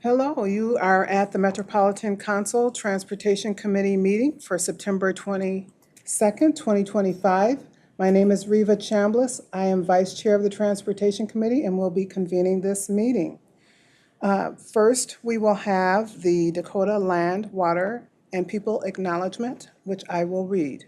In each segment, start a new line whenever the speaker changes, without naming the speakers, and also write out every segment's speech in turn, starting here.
Hello, you are at the Metropolitan Council Transportation Committee meeting for September 22nd, 2025. My name is Reva Chambliss. I am Vice Chair of the Transportation Committee and will be convening this meeting. First, we will have the Dakota Land, Water, and People Acknowledgment, which I will read.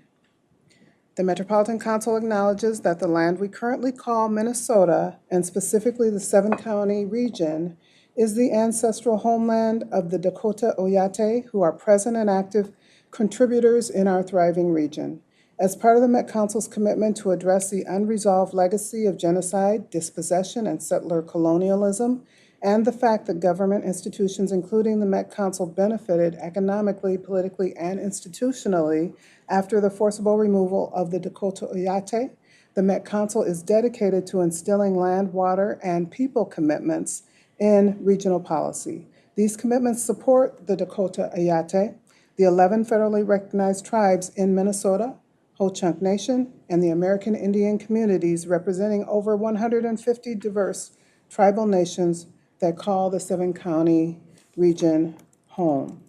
The Metropolitan Council acknowledges that the land we currently call Minnesota, and specifically the seven-county region, is the ancestral homeland of the Dakota Oyate, who are present and active contributors in our thriving region. As part of the Met Council's commitment to address the unresolved legacy of genocide, dispossession, and settler colonialism, and the fact that government institutions, including the Met Council, benefited economically, politically, and institutionally after the forcible removal of the Dakota Oyate, the Met Council is dedicated to instilling land, water, and people commitments in regional policy. These commitments support the Dakota Oyate, the 11 federally recognized tribes in Minnesota, Ho-Chunk Nation, and the American Indian communities representing over 150 diverse tribal nations that call the seven-county region home.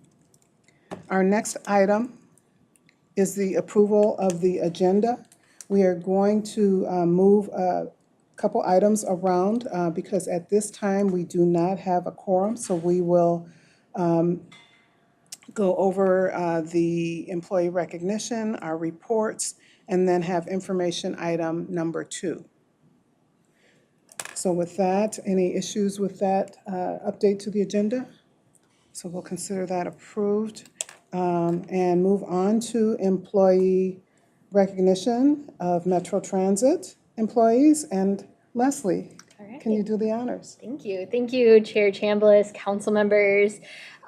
Our next item is the approval of the agenda. We are going to move a couple items around because at this time we do not have a quorum, so we will go over the employee recognition, our reports, and then have information item number 2. So with that, any issues with that update to the agenda? So we'll consider that approved and move on to employee recognition of Metro Transit employees. And Leslie, can you do the honors?
Thank you. Thank you, Chair Chambliss, council members.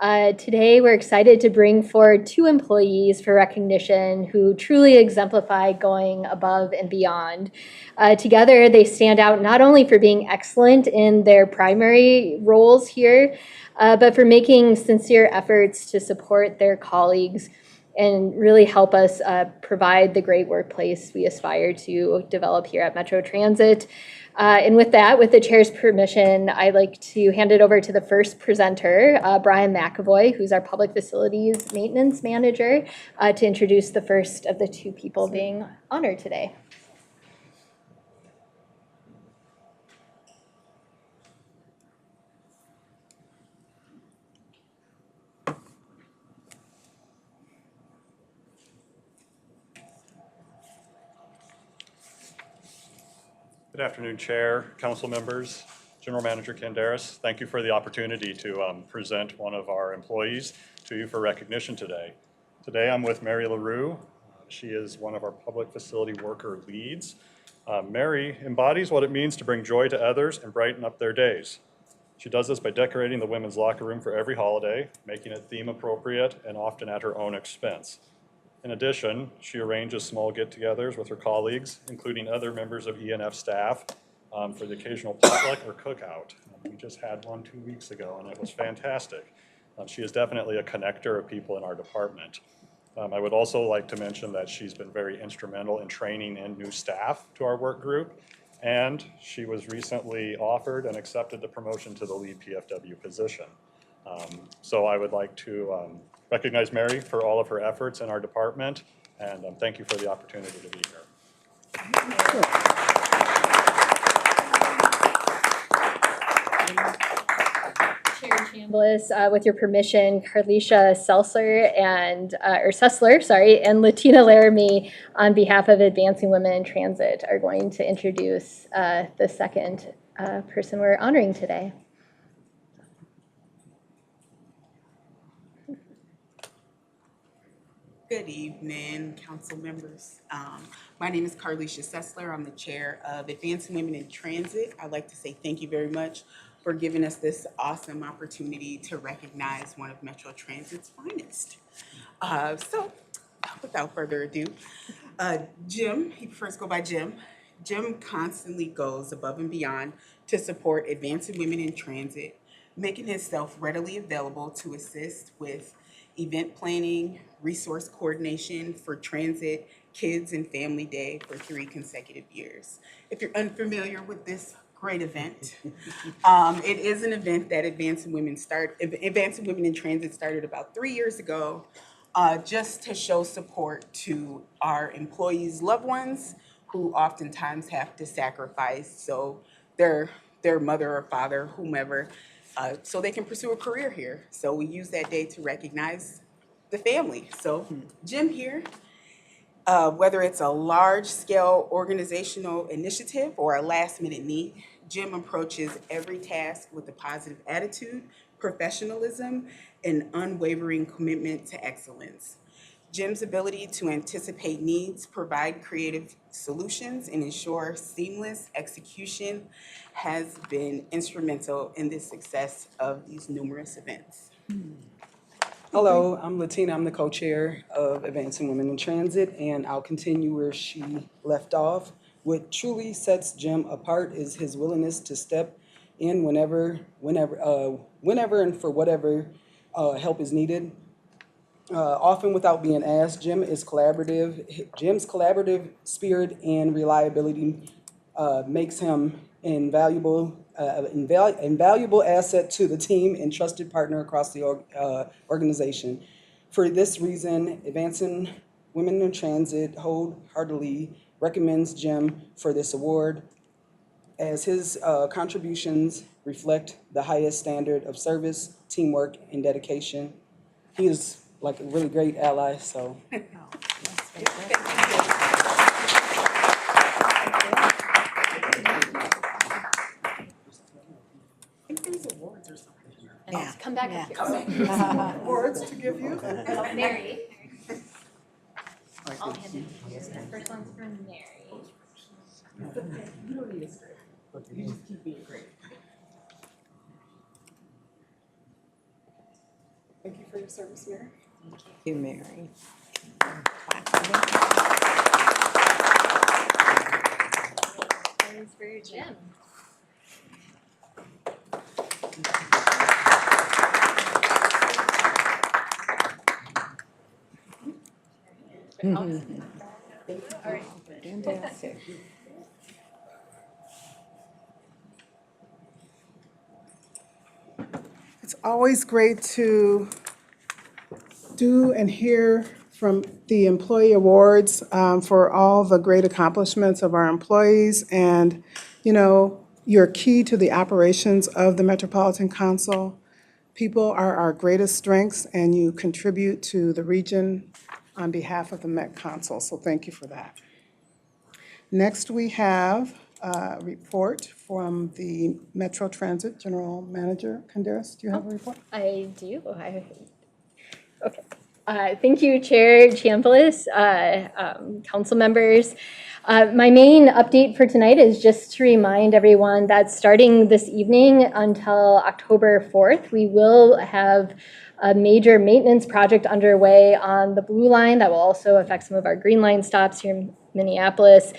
Today, we're excited to bring forward 2 employees for recognition who truly exemplify going above and beyond. Together, they stand out not only for being excellent in their primary roles here, but for making sincere efforts to support their colleagues and really help us provide the great workplace we aspire to develop here at Metro Transit. And with that, with the chair's permission, I'd like to hand it over to the first presenter, Brian McAvoy, who's our Public Facilities Maintenance Manager, to introduce the first of the 2 people being honored today.
Good afternoon, Chair, Council members, General Manager Candaris. Thank you for the opportunity to present one of our employees to you for recognition today. Today I'm with Mary LaRue. She is one of our public facility worker leads. Mary embodies what it means to bring joy to others and brighten up their days. She does this by decorating the women's locker room for every holiday, making it theme appropriate and often at her own expense. In addition, she arranges small get-togethers with her colleagues, including other members of E&F staff, for the occasional potluck or cookout. We just had one 2 weeks ago, and it was fantastic. She is definitely a connector of people in our department. I would also like to mention that she's been very instrumental in training in new staff to our work group, and she was recently offered and accepted the promotion to the lead PFW position. So I would like to recognize Mary for all of her efforts in our department, and thank you for the opportunity to be here.
Chair Chambliss, with your permission, Carlicia Sessler and Latina Laramie, on behalf of Advancing Women in Transit, are going to introduce the second person we're honoring today.
Good evening, council members. My name is Carlicia Sessler. I'm the chair of Advancing Women in Transit. I'd like to say thank you very much for giving us this awesome opportunity to recognize one of Metro Transit's finest. So without further ado, Jim, he prefers to go by Jim. Jim constantly goes above and beyond to support Advancing Women in Transit, making himself readily available to assist with event planning, resource coordination for Transit Kids and Family Day for 3 consecutive years. If you're unfamiliar with this great event. It is an event that Advancing Women in Transit started about 3 years ago, just to show support to our employees' loved ones who oftentimes have to sacrifice so their mother or father, whomever, so they can pursue a career here. So we use that day to recognize the family. So Jim here, whether it's a large-scale organizational initiative or a last-minute need, Jim approaches every task with a positive attitude, professionalism, and unwavering commitment to excellence. Jim's ability to anticipate needs, provide creative solutions, and ensure seamless execution has been instrumental in the success of these numerous events.
Hello, I'm Latina. I'm the co-chair of Advancing Women in Transit, and I'll continue where she left off. What truly sets Jim apart is his willingness to step in whenever and for whatever help is needed. Often without being asked, Jim's collaborative spirit and reliability makes him invaluable asset to the team and trusted partner across the organization. For this reason, Advancing Women in Transit wholeheartedly recommends Jim for this award, as his contributions reflect the highest standard of service, teamwork, and dedication. He is like a really great ally, so.
I think there's awards or something.
And come back up here.
Awards to give you?
Mary. I'll hand it to you. This first one's from Mary.
You don't need a script. You just keep being great.
Thank you for your service, Mary.
Thank you, Mary.
That is for Jim.
Fantastic.
It's always great to do and hear from the employee awards for all the great accomplishments of our employees. And, you know, you're key to the operations of the Metropolitan Council. People are our greatest strengths, and you contribute to the region on behalf of the Met Council, so thank you for that. Next, we have a report from the Metro Transit General Manager. Candace, do you have a report?
I do. Okay. Thank you, Chair Chambliss, council members. My main update for tonight is just to remind everyone that starting this evening until October 4th, we will have a major maintenance project underway on the Blue Line that will also affect some of our Green Line stops here in Minneapolis.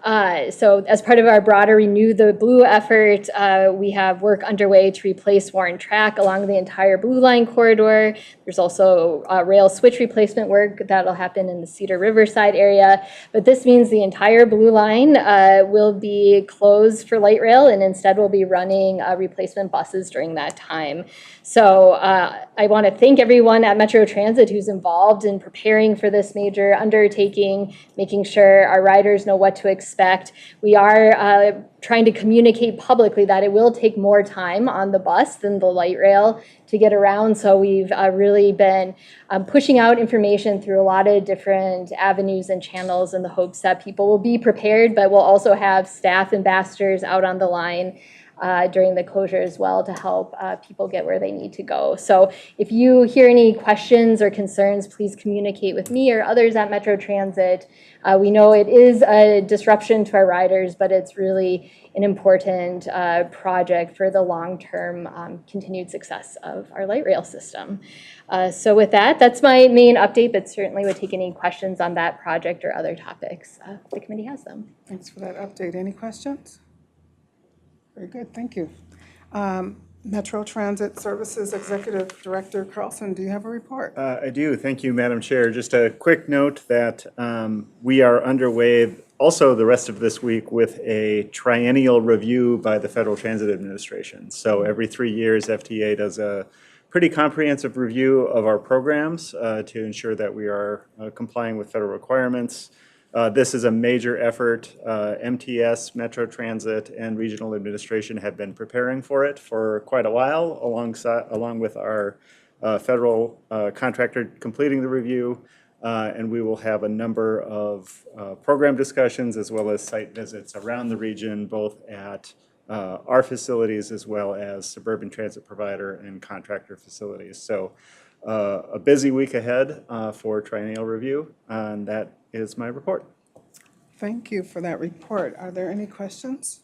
So as part of our broader Renew the Blue effort, we have work underway to replace worn track along the entire Blue Line corridor. There's also rail switch replacement work that'll happen in the Cedar Riverside area. But this means the entire Blue Line will be closed for light rail, and instead we'll be running replacement buses during that time. So I want to thank everyone at Metro Transit who's involved in preparing for this major undertaking, making sure our riders know what to expect. We are trying to communicate publicly that it will take more time on the bus than the light rail to get around. So we've really been pushing out information through a lot of different avenues and channels in the hopes that people will be prepared, but we'll also have staff ambassadors out on the line during the closure as well to help people get where they need to go. So if you hear any questions or concerns, please communicate with me or others at Metro Transit. We know it is a disruption to our riders, but it's really an important project for the long-term continued success of our light rail system. So with that, that's my main update, but certainly would take any questions on that project or other topics if the committee has them.
Thanks for that update. Any questions? Very good, thank you. Metro Transit Services Executive Director Carlson, do you have a report?
I do. Thank you, Madam Chair. Just a quick note that we are underway
also the rest of this week with a triennial review by the Federal Transit Administration. So every 3 years, FTA does a pretty comprehensive review of our programs to ensure that we are complying with federal requirements. This is a major effort. MTS, Metro Transit, and Regional Administration have been preparing for it for quite a while, along with our federal contractor completing the review. And we will have a number of program discussions as well as site visits around the region, both at our facilities as well as suburban transit provider and contractor facilities. So a busy week ahead for triennial review, and that is my report.
Thank you for that report. Are there any questions?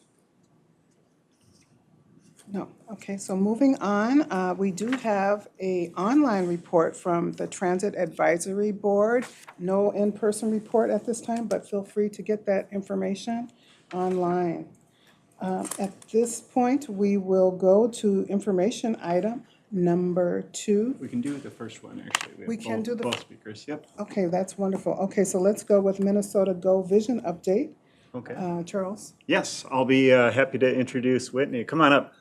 No. Okay, so moving on, we do have an online report from the Transit Advisory Board. No in-person report at this time, but feel free to get that information online. At this point, we will go to information item number 2.
We can do the first one, actually.
We can do the-
both speakers. Yep.
Okay, that's wonderful. Okay, so let's go with Minnesota Go Vision Update.
Okay.
Charles?
Yes, I'll be happy to introduce Whitney. Come on up.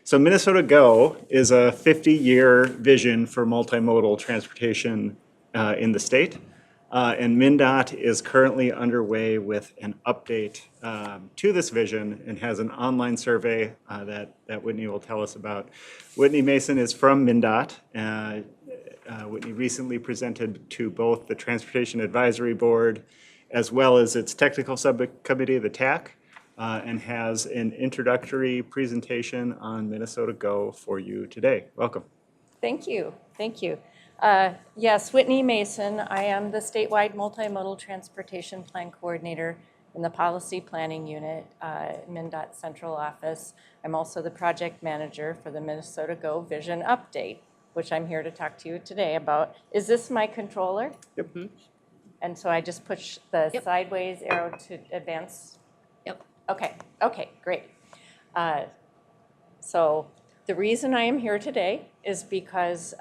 So Minnesota Go is a 50-year vision for multimodal transportation in the state. And MnDOT is currently underway with an update to this vision and has an online survey that Whitney will tell us about. Whitney Mason is from MnDOT. Whitney recently presented to both the Transportation Advisory Board as well as its technical subcommittee, the TAC, and has an introductory presentation on Minnesota Go for you today. Welcome.
Thank you. Thank you. Yes, Whitney Mason. I am the statewide multimodal transportation plan coordinator in the policy planning unit at MnDOT Central Office. I'm also the project manager for the Minnesota Go Vision Update, which I'm here to talk to you today about. Is this my controller?
Yep.
Mm-hmm. And so I just push the sideways arrow to advance?
Yep.
Okay, great. So the reason I am here today is because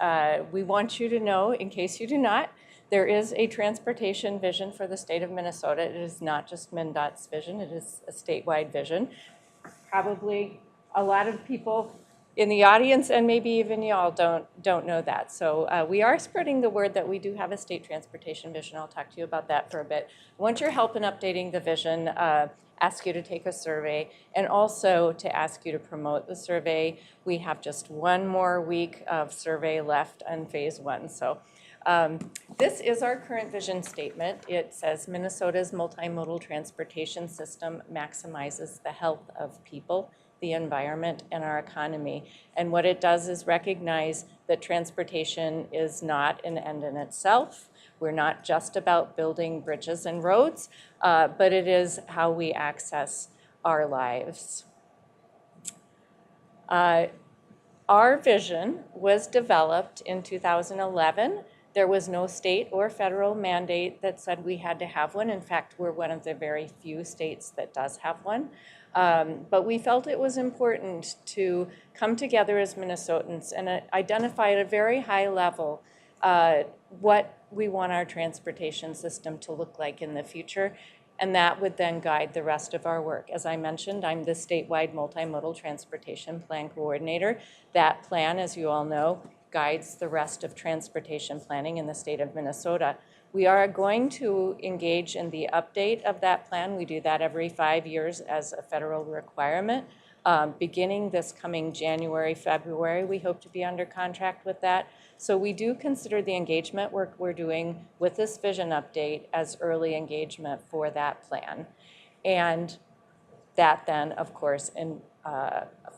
we want you to know, in case you do not, there is a transportation vision for the state of Minnesota. It is not just MnDOT's vision, it is a statewide vision. Probably a lot of people in the audience and maybe even y'all don't know that. So we are spreading the word that we do have a state transportation vision. I'll talk to you about that for a bit. I want your help in updating the vision, ask you to take a survey, and also to ask you to promote the survey. We have just one more week of survey left on phase 1. So this is our current vision statement. It says Minnesota's multimodal transportation system maximizes the health of people, the environment, and our economy. And what it does is recognize that transportation is not an end in itself. We're not just about building bridges and roads, but it is how we access our lives. Our vision was developed in 2011. There was no state or federal mandate that said we had to have one. In fact, we're one of the very few states that does have one. But we felt it was important to come together as Minnesotans and identify at a very high level what we want our transportation system to look like in the future. And that would then guide the rest of our work. As I mentioned, I'm the statewide multimodal transportation plan coordinator. That plan, as you all know, guides the rest of transportation planning in the state of Minnesota. We are going to engage in the update of that plan. We do that every 5 years as a federal requirement. Beginning this coming January, February, we hope to be under contract with that. So we do consider the engagement work we're doing with this vision update as early engagement for that plan. And that then, of course,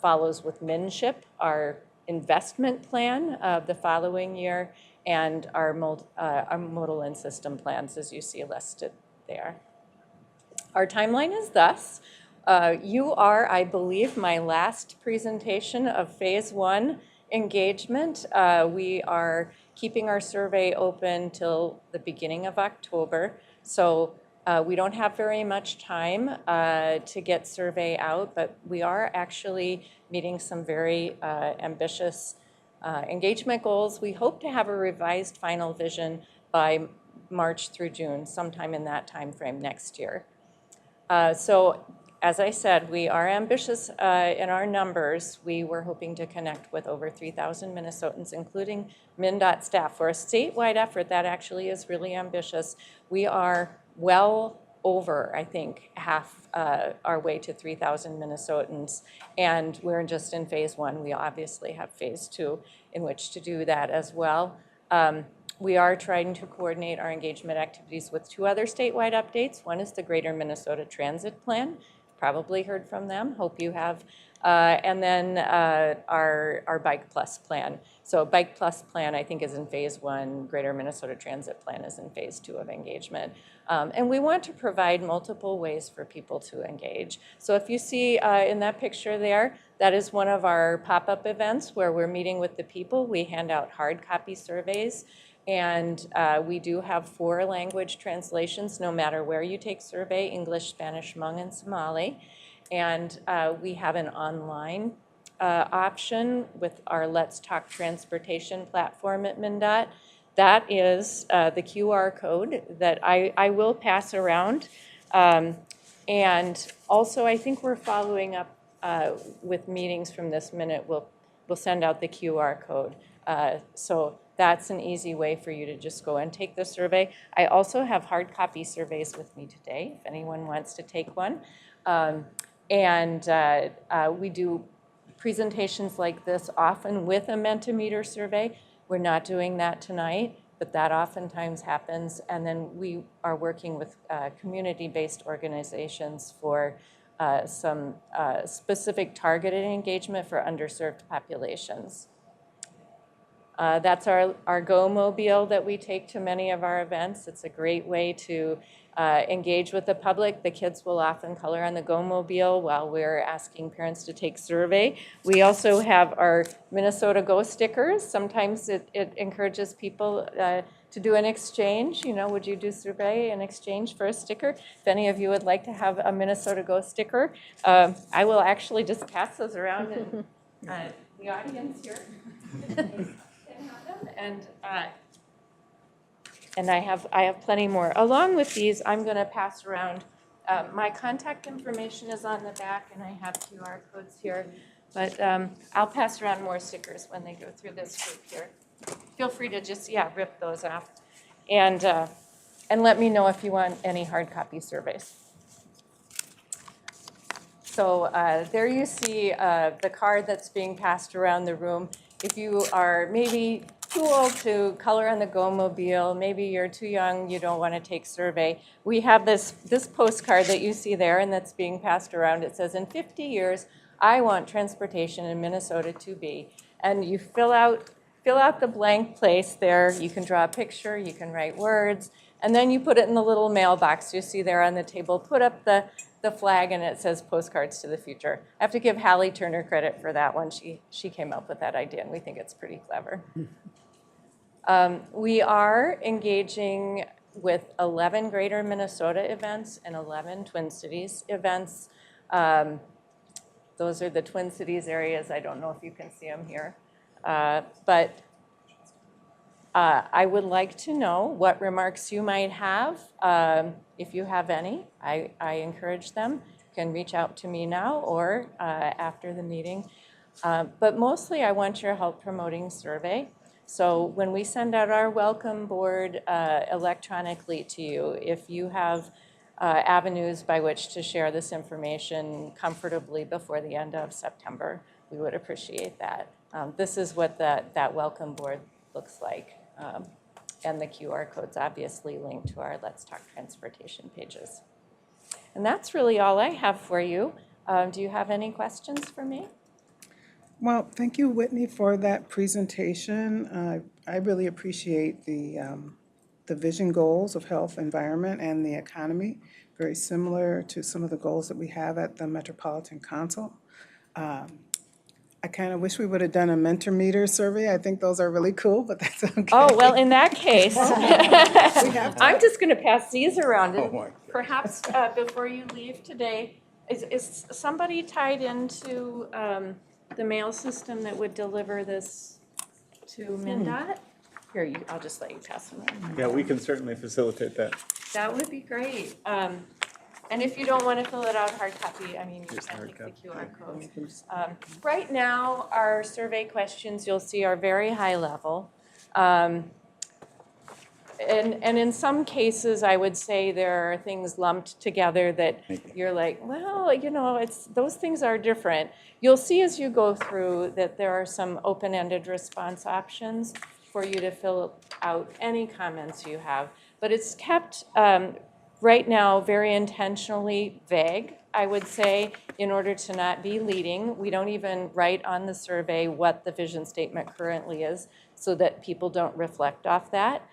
follows with MNSHIP, our investment plan of the following year, and our modal and system plans, as you see listed there. Our timeline is thus. You are, I believe, my last presentation of phase 1 engagement. We are keeping our survey open till the beginning of October. So we don't have very much time to get survey out, but we are actually meeting some very ambitious engagement goals. We hope to have a revised final vision by March through June, sometime in that time frame next year. So as I said, we are ambitious in our numbers. We were hoping to connect with over 3,000 Minnesotans, including MnDOT staff. For a statewide effort, that actually is really ambitious. We are well over, I think, half our way to 3,000 Minnesotans, and we're just in phase one. We obviously have phase two in which to do that as well. We are trying to coordinate our engagement activities with two other statewide updates. One is the Greater Minnesota Transit Plan. Probably heard from them, hope you have. And then our Bike Plus plan. So Bike Plus plan, I think, is in phase one. Greater Minnesota Transit Plan is in phase two of engagement. And we want to provide multiple ways for people to engage. So if you see in that picture there, that is one of our pop-up events where we're meeting with the people. We hand out hard copy surveys. And we do have 4 language translations, no matter where you take survey: English, Spanish, Hmong, and Somali. And we have an online option with our Let's Talk Transportation platform at MnDOT. That is the QR code that I will pass around. And also, I think we're following up with meetings from this minute. We'll send out the QR code. So that's an easy way for you to just go and take the survey. I also have hard copy surveys with me today, if anyone wants to take one. We do presentations like this often with a Mentimeter survey. We're not doing that tonight, but that oftentimes happens. And then we are working with community-based organizations for some specific targeted engagement for underserved populations. That's our Go Mobile that we take to many of our events. It's a great way to engage with the public. The kids will often color on the Go Mobile while we're asking parents to take survey. We also have our Minnesota Go stickers. Sometimes it encourages people to do an exchange. You know, would you do survey in exchange for a sticker? If any of you would like to have a Minnesota Go sticker, I will actually just pass those around in the audience here. And I have plenty more. Along with these, I'm going to pass around. My contact information is on the back, and I have QR codes here. But I'll pass around more stickers when they go through this group here. Feel free to just rip those off, and let me know if you want any hard copy surveys. So there you see the card that's being passed around the room. If you are maybe too old to color on the Go Mobile, maybe you're too young, you don't want to take survey, we have this postcard that you see there and that's being passed around. It says, in 50 years, I want transportation in Minnesota to be. And you fill out the blank place there. You can draw a picture, you can write words, and then you put it in the little mailbox you see there on the table. Put up the flag, and it says Postcards to the Future. I have to give Hallie Turner credit for that one. She came up with that idea, and we think it's pretty clever. We are engaging with 11 Greater Minnesota events and 11 Twin Cities events. Those are the Twin Cities areas. I don't know if you can see them here. But I would like to know what remarks you might have. If you have any, I encourage them. You can reach out to me now or after the meeting. But mostly I want your help promoting survey. So when we send out our welcome board electronically to you, if you have avenues by which to share this information comfortably before the end of September, we would appreciate that. This is what that welcome board looks like. And the QR codes obviously link to our Let's Talk Transportation pages. And that's really all I have for you. Do you have any questions for me?
Well, thank you, Whitney, for that presentation. I really appreciate the vision goals of health, environment, and the economy, very similar to some of the goals that we have at the Metropolitan Council. I kind of wish we would have done a Mentimeter survey. I think those are really cool, but that's okay.
Oh, well, in that case, I'm just going to pass these around. And perhaps before you leave today, is somebody tied into the mail system that would deliver this to MnDOT? Here, I'll just let you pass them around.
Yeah, we can certainly facilitate that.
That would be great. And if you don't want to fill it out hard copy, I mean, you
Just
can
hard
link the
copy.
QR codes. Right now, our survey questions, you'll see, are very high level. And in some cases, I would say there are things lumped together that you're like, well, you know, those things are different. You'll see as you go through that there are some open-ended response options for you to fill out any comments you have. But it's kept right now very intentionally vague, I would say, in order to not be leading. We don't even write on the survey what the vision statement currently is so that people don't reflect off that.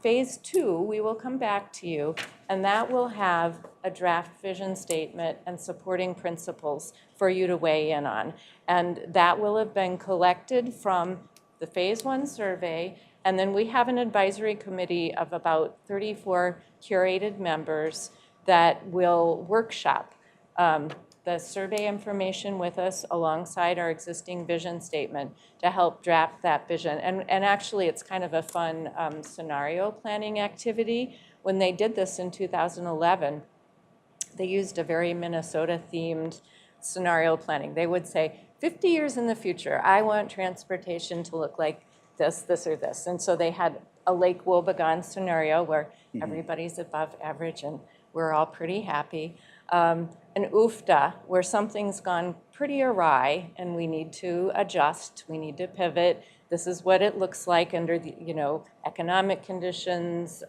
Phase 2, we will come back to you, and that will have a draft vision statement and supporting principles for you to weigh in on. And that will have been collected from the Phase 1 survey, and then we have an advisory committee of about 34 curated members that will workshop the survey information with us alongside our existing vision statement to help draft that vision. And actually, it's kind of a fun scenario planning activity. When they did this in 2011, they used a very Minnesota-themed scenario planning. They would say, 50 years in the future, I want transportation to look like this, this, or this. And so they had a Lake Wobegon scenario where everybody's above average and we're all pretty happy. An UFTA, where something's gone pretty awry and we need to adjust, we need to pivot. This is what it looks like under the, economic conditions,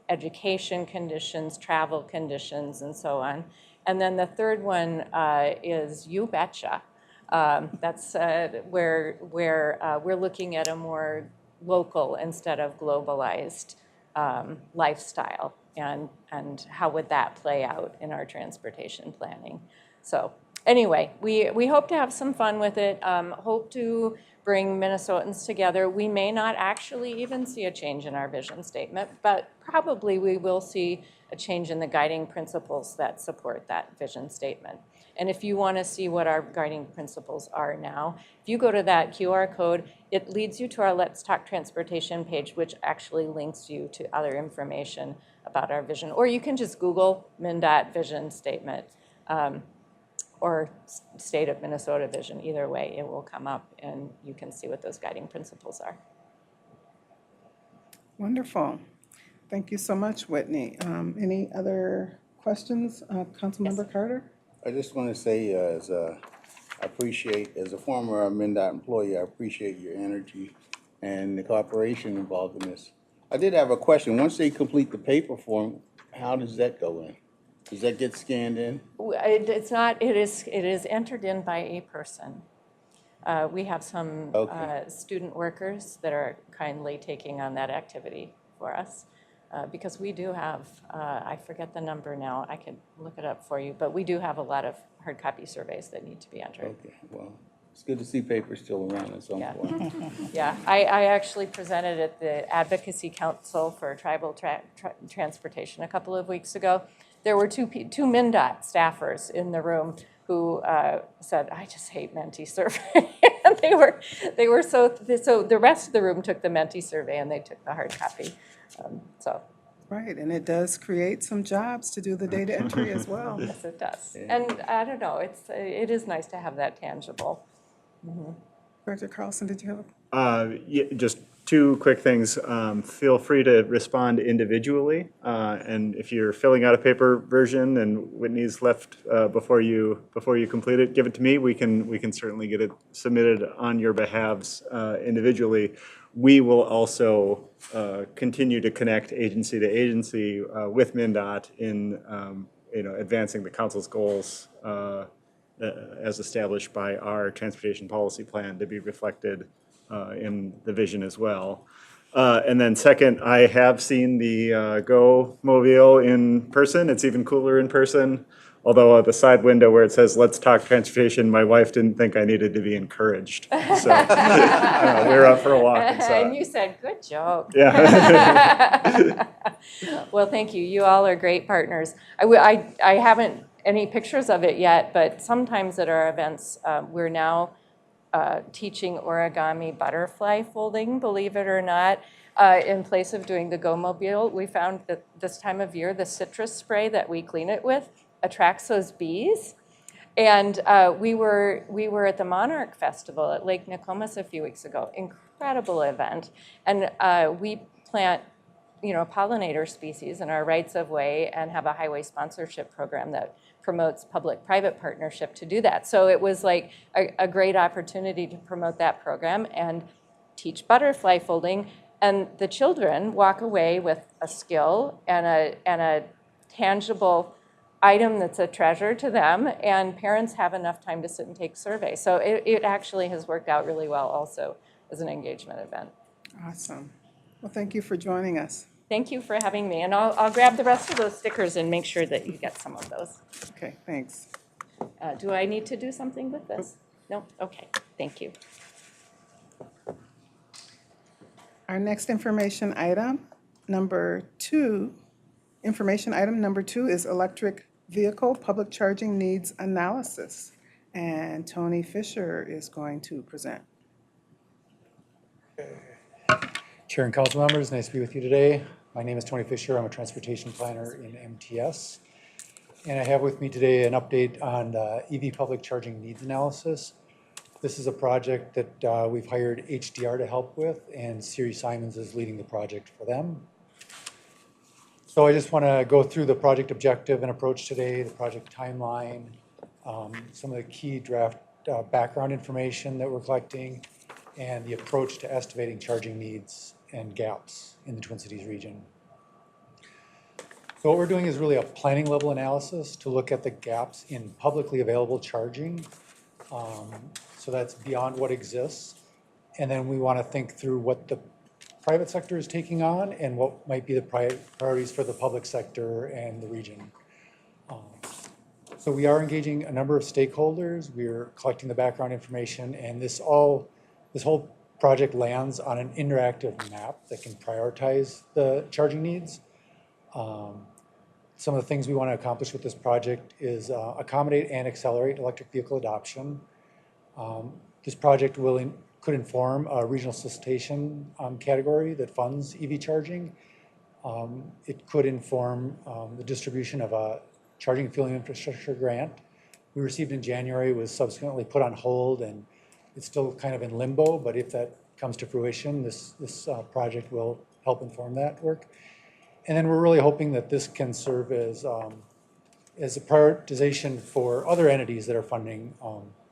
education conditions, travel conditions, and so on. And then the third one is You Betcha. That's where we're looking at a more local instead of globalized lifestyle. And how would that play out in our transportation planning? So anyway, we hope to have some fun with it, hope to bring Minnesotans together. We may not actually even see a change in our vision statement, but probably we will see a change in the guiding principles that support that vision statement. And if you want to see what our guiding principles are now, if you go to that QR code, it leads you to our Let's Talk Transportation page, which actually links you to other information about our vision. Or you can just Google MnDOT vision statement or State of Minnesota vision. Either way, it will come up and you can see what those guiding principles are.
Wonderful. Thank you so much, Whitney. Any other questions? Councilmember Carter?
I just want to say, as a former MnDOT employee, I appreciate your energy and the cooperation involved in this. I did have a question. Once they complete the paper form, how does that go in? Does that get scanned in?
It's not. It is entered in by a person. We have some student workers that are kindly taking on that activity for us. Because we do have, I forget the number now, I can look it up for you, but we do have a lot of hard copy surveys that need to be entered.
Okay, well, it's good to see papers still around at some point.
Yeah, I actually presented at the Advocacy Council for Tribal Transportation a couple of weeks ago. There were two MnDOT staffers in the room who said, I just hate Menti survey. And they were so the rest of the room took the Menti survey and they took the hard copy.
Right, and it does create some jobs to do the data entry as well.
Yes, it does. And I don't know, it is nice to have that tangible.
Director Carlson, did you have
Yeah, just two quick things. Feel free to respond individually. And if you're filling out a paper version and Whitney's left before you complete it, give it to me. We can certainly get it submitted on your behalves individually. We will also continue to connect agency to agency with MnDOT in advancing the council's goals as established by our transportation policy plan to be reflected in the vision as well. And then second, I have seen the Go Mobile in person. It's even cooler in person. Although the side window where it says, "Let's talk transportation," my wife didn't think I needed to be encouraged. So we're up for a walk inside.
And you said, good joke.
Yeah.
Well, thank you. You all are great partners. I haven't any pictures of it yet, but sometimes at our events, we're now teaching origami butterfly folding, believe it or not, in place of doing the go-mobile. We found that this time of year, the citrus spray that we clean it with attracts those bees. And we were at the Monarch Festival at Lake Nokomis a few weeks ago. Incredible event. And we plant, pollinator species in our rights of way and have a highway sponsorship program that promotes public-private partnership to do that. So it was like a great opportunity to promote that program and teach butterfly folding. And the children walk away with a skill and a tangible item that's a treasure to them, and parents have enough time to sit and take surveys. So it actually has worked out really well also as an engagement event.
Awesome. Well, thank you for joining us.
Thank you for having me, and I'll grab the rest of those stickers and make sure that you get some of those.
Okay, thanks.
Do I need to do something with this? No? Okay, thank you.
Our next information item number two is electric vehicle public charging needs analysis. And Tony Fisher is going to present.
Chair and council members, nice to be with you today. My name is Tony Fisher. I'm a transportation planner in MTS. And I have with me today an update on the EV public charging needs analysis. This is a project that we've hired HDR to help with, and Siri Simons is leading the project for them. So I just want to go through the project objective and approach today, the project timeline, some of the key draft background information that we're collecting, and the approach to estimating charging needs and gaps in the Twin Cities region. So what we're doing is really a planning level analysis to look at the gaps in publicly available charging. So that's beyond what exists. And then we want to think through what the private sector is taking on and what might be the priorities for the public sector and the region. So we are engaging a number of stakeholders. We're collecting the background information, and this whole project lands on an interactive map that can prioritize the charging needs. Some of the things we want to accomplish with this project is accommodate and accelerate electric vehicle adoption. This project could inform a regional solicitation category that funds EV charging. It could inform the distribution of a charging and fueling infrastructure grant we received in January, was subsequently put on hold, and it's still kind of in limbo, but if that comes to fruition, this project will help inform that work. And then we're really hoping that this can serve as a prioritization for other entities that are funding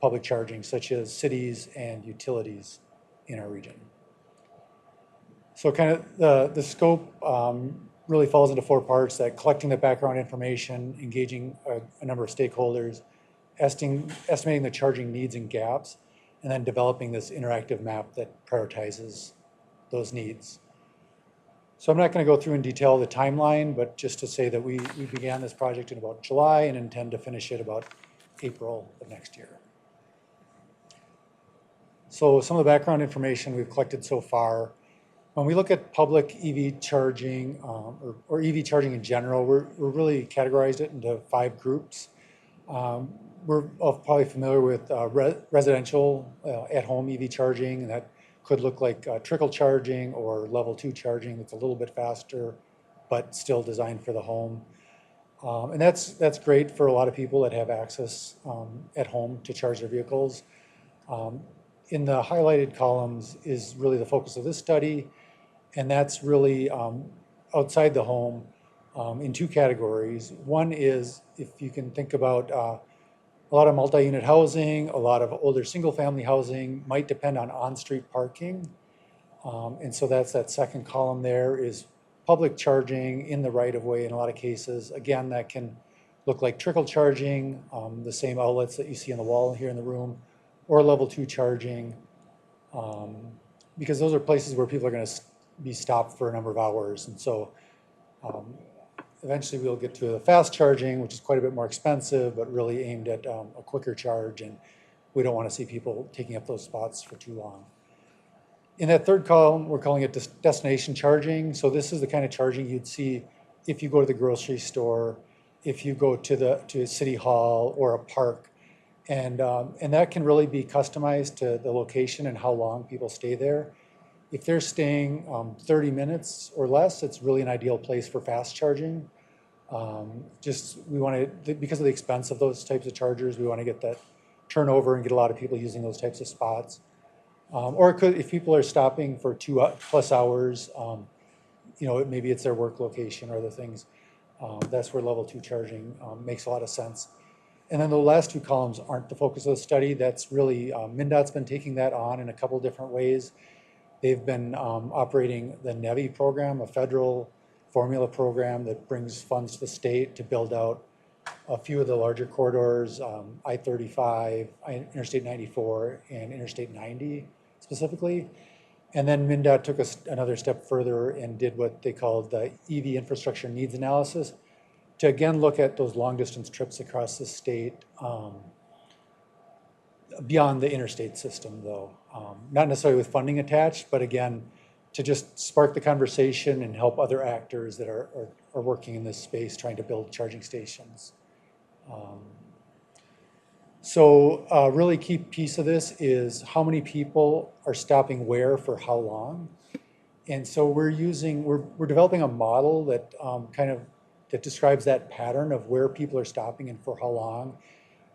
public charging, such as cities and utilities in our region. So kind of the scope really falls into four parts: that collecting the background information, engaging a number of stakeholders, estimating the charging needs and gaps, and then developing this interactive map that prioritizes those needs. So I'm not going to go through in detail the timeline, but just to say that we began this project in about July and intend to finish it about April of next year. So some of the background information we've collected so far. When we look at public EV charging or EV charging in general, we're really categorized it into 5 groups. We're all probably familiar with residential at-home EV charging, and that could look like trickle charging or level 2 charging that's a little bit faster, but still designed for the home. And that's great for a lot of people that have access at home to charge their vehicles. In the highlighted columns is really the focus of this study, and that's really outside the home in 2 categories. One is, if you can think about a lot of multi-unit housing, a lot of older single-family housing might depend on on-street parking. And so that's that second column there is public charging in the right-of-way in a lot of cases. Again, that can look like trickle charging, the same outlets that you see on the wall here in the room, or level 2 charging, because those are places where people are going to be stopped for a number of hours. And so eventually we'll get to the fast charging, which is quite a bit more expensive, but really aimed at a quicker charge, and we don't want to see people taking up those spots for too long. In that third column, we're calling it destination charging. So this is the kind of charging you'd see if you go to the grocery store, if you go to City Hall or a park, And that can really be customized to the location and how long people stay there. If they're staying 30 minutes or less, it's really an ideal place for fast charging. We want to, because of the expense of those types of chargers, we want to get that turnover and get a lot of people using those types of spots. Or it could, if people are stopping for 2+ hours, maybe it's their work location or other things. That's where level 2 charging makes a lot of sense. And then the last 2 columns aren't the focus of the study. That's really, MnDOT's been taking that on in a couple different ways. They've been operating the NEVI program, a federal formula program that brings funds to the state to build out a few of the larger corridors, I-35, Interstate 94, and Interstate 90 specifically. And then MnDOT took another step further and did what they called the EV infrastructure needs analysis to again look at those long distance trips across the state beyond the interstate system though. Not necessarily with funding attached, but again, to just spark the conversation and help other actors that are working in this space trying to build charging stations. So a really key piece of this is how many people are stopping where for how long. And so we're developing a model that that describes that pattern of where people are stopping and for how long.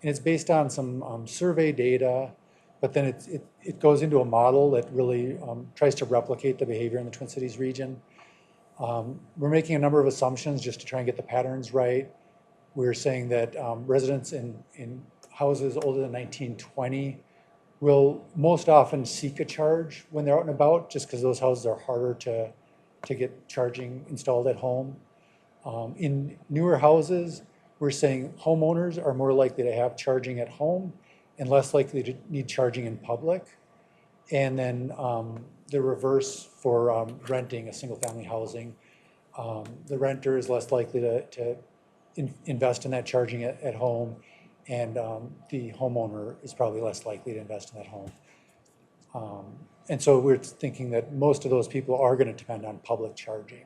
And it's based on some survey data, but then it goes into a model that really tries to replicate the behavior in the Twin Cities region. We're making a number of assumptions just to try and get the patterns right. We're saying that residents in houses older than 1920 will most often seek a charge when they're out and about, just because those houses are harder to get charging installed at home. In newer houses, we're saying homeowners are more likely to have charging at home and less likely to need charging in public. And then the reverse for renting a single family housing. The renter is less likely to invest in that charging at home, and the homeowner is probably less likely to invest in that home. And so we're thinking that most of those people are going to depend on public charging.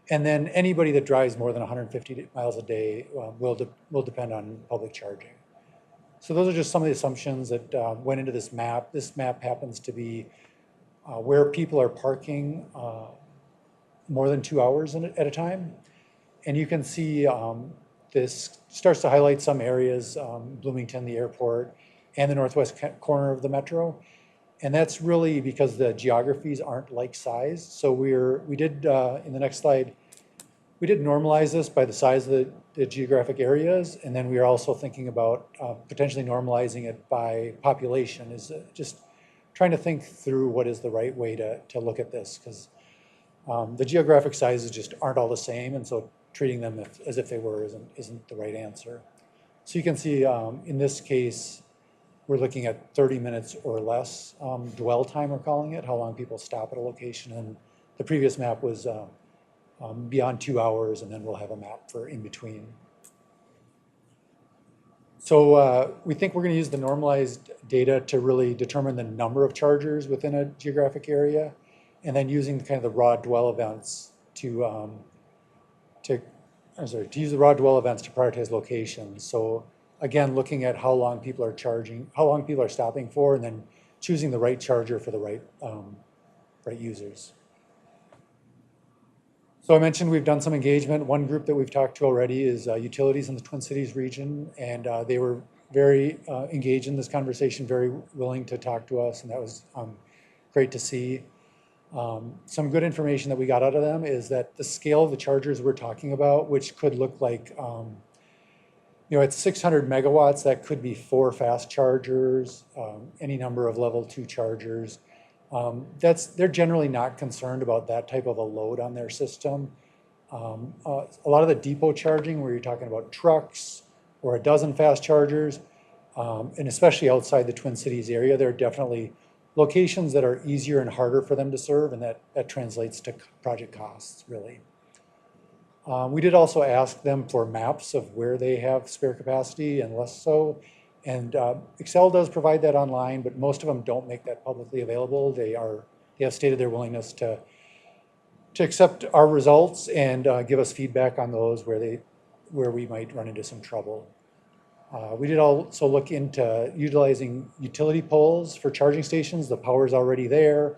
And then anybody that drives more than 150 miles a day will depend on public charging. So those are just some of the assumptions that went into this map. This map happens to be where people are parking more than 2 hours at a time. And you can see this starts to highlight some areas, Bloomington, the airport, and the northwest corner of the metro. And that's really because the geographies aren't like-sized. So we did, in the next slide, we did normalize this by the size of the geographic areas. And then we are also thinking about potentially normalizing it by population, is just trying to think through what is the right way to look at this, because the geographic sizes just aren't all the same. And so treating them as if they were isn't the right answer. So you can see in this case, we're looking at 30 minutes or less dwell time, we're calling it, how long people stop at a location. And the previous map was beyond 2 hours, and then we'll have a map for in between. So we think we're going to use the normalized data to really determine the number of chargers within a geographic area, and then using kind of the raw dwell events to use the raw dwell events to prioritize locations. So again, looking at how long people are charging, how long people are stopping for, and then choosing the right charger for the right users. So I mentioned we've done some engagement. One group that we've talked to already is utilities in the Twin Cities region, and they were very engaged in this conversation, very willing to talk to us, and that was great to see. Some good information that we got out of them is that the scale of the chargers we're talking about, which could look like, at 600 megawatts, that could be 4 fast chargers, any number of level 2 chargers. They're generally not concerned about that type of a load on their system. A lot of the depot charging, where you're talking about trucks or a dozen fast chargers, and especially outside the Twin Cities area, there are definitely locations that are easier and harder for them to serve, and that translates to project costs, really. We did also ask them for maps of where they have spare capacity and less so. And Excel does provide that online, but most of them don't make that publicly available. They have stated their willingness to accept our results and give us feedback on those where we might run into some trouble. We did also look into utilizing utility poles for charging stations. The power's already there.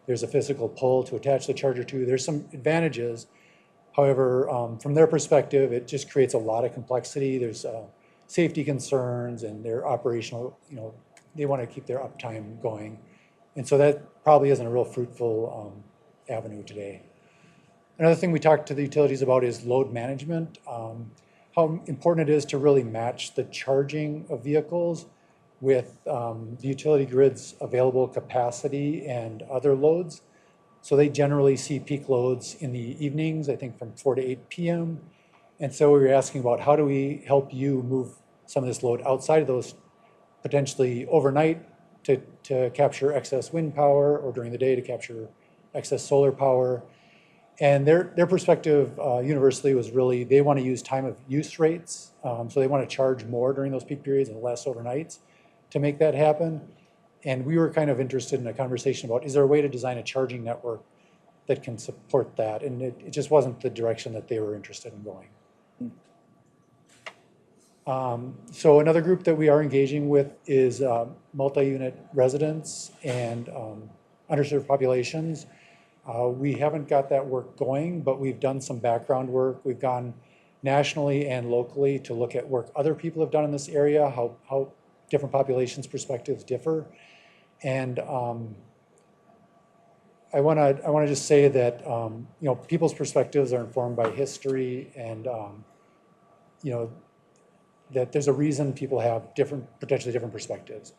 There's a physical pole to attach the charger to. There's some advantages. However, from their perspective, it just creates a lot of complexity. There's safety concerns and their operational, they want to keep their uptime going. And so that probably isn't a real fruitful avenue today. Another thing we talked to the utilities about is load management. How important it is to really match the charging of vehicles with the utility grid's available capacity and other loads. So they generally see peak loads in the evenings, I think from 4 to 8 p.m. And so we were asking about how do we help you move some of this load outside of those potentially overnight to capture excess wind power, or during the day to capture excess solar power. And their perspective universally was really, they want to use time of use rates. So they want to charge more during those peak periods and less overnights to make that happen. And we were kind of interested in a conversation about, is there a way to design a charging network that can support that? And it just wasn't the direction that they were interested in going. So another group that we are engaging with is multi-unit residents and underserved populations. We haven't got that work going, but we've done some background work. We've gone nationally and locally to look at work other people have done in this area, how different populations' perspectives differ. And I want to just say that people's perspectives are informed by history, and that there's a reason people have potentially different perspectives.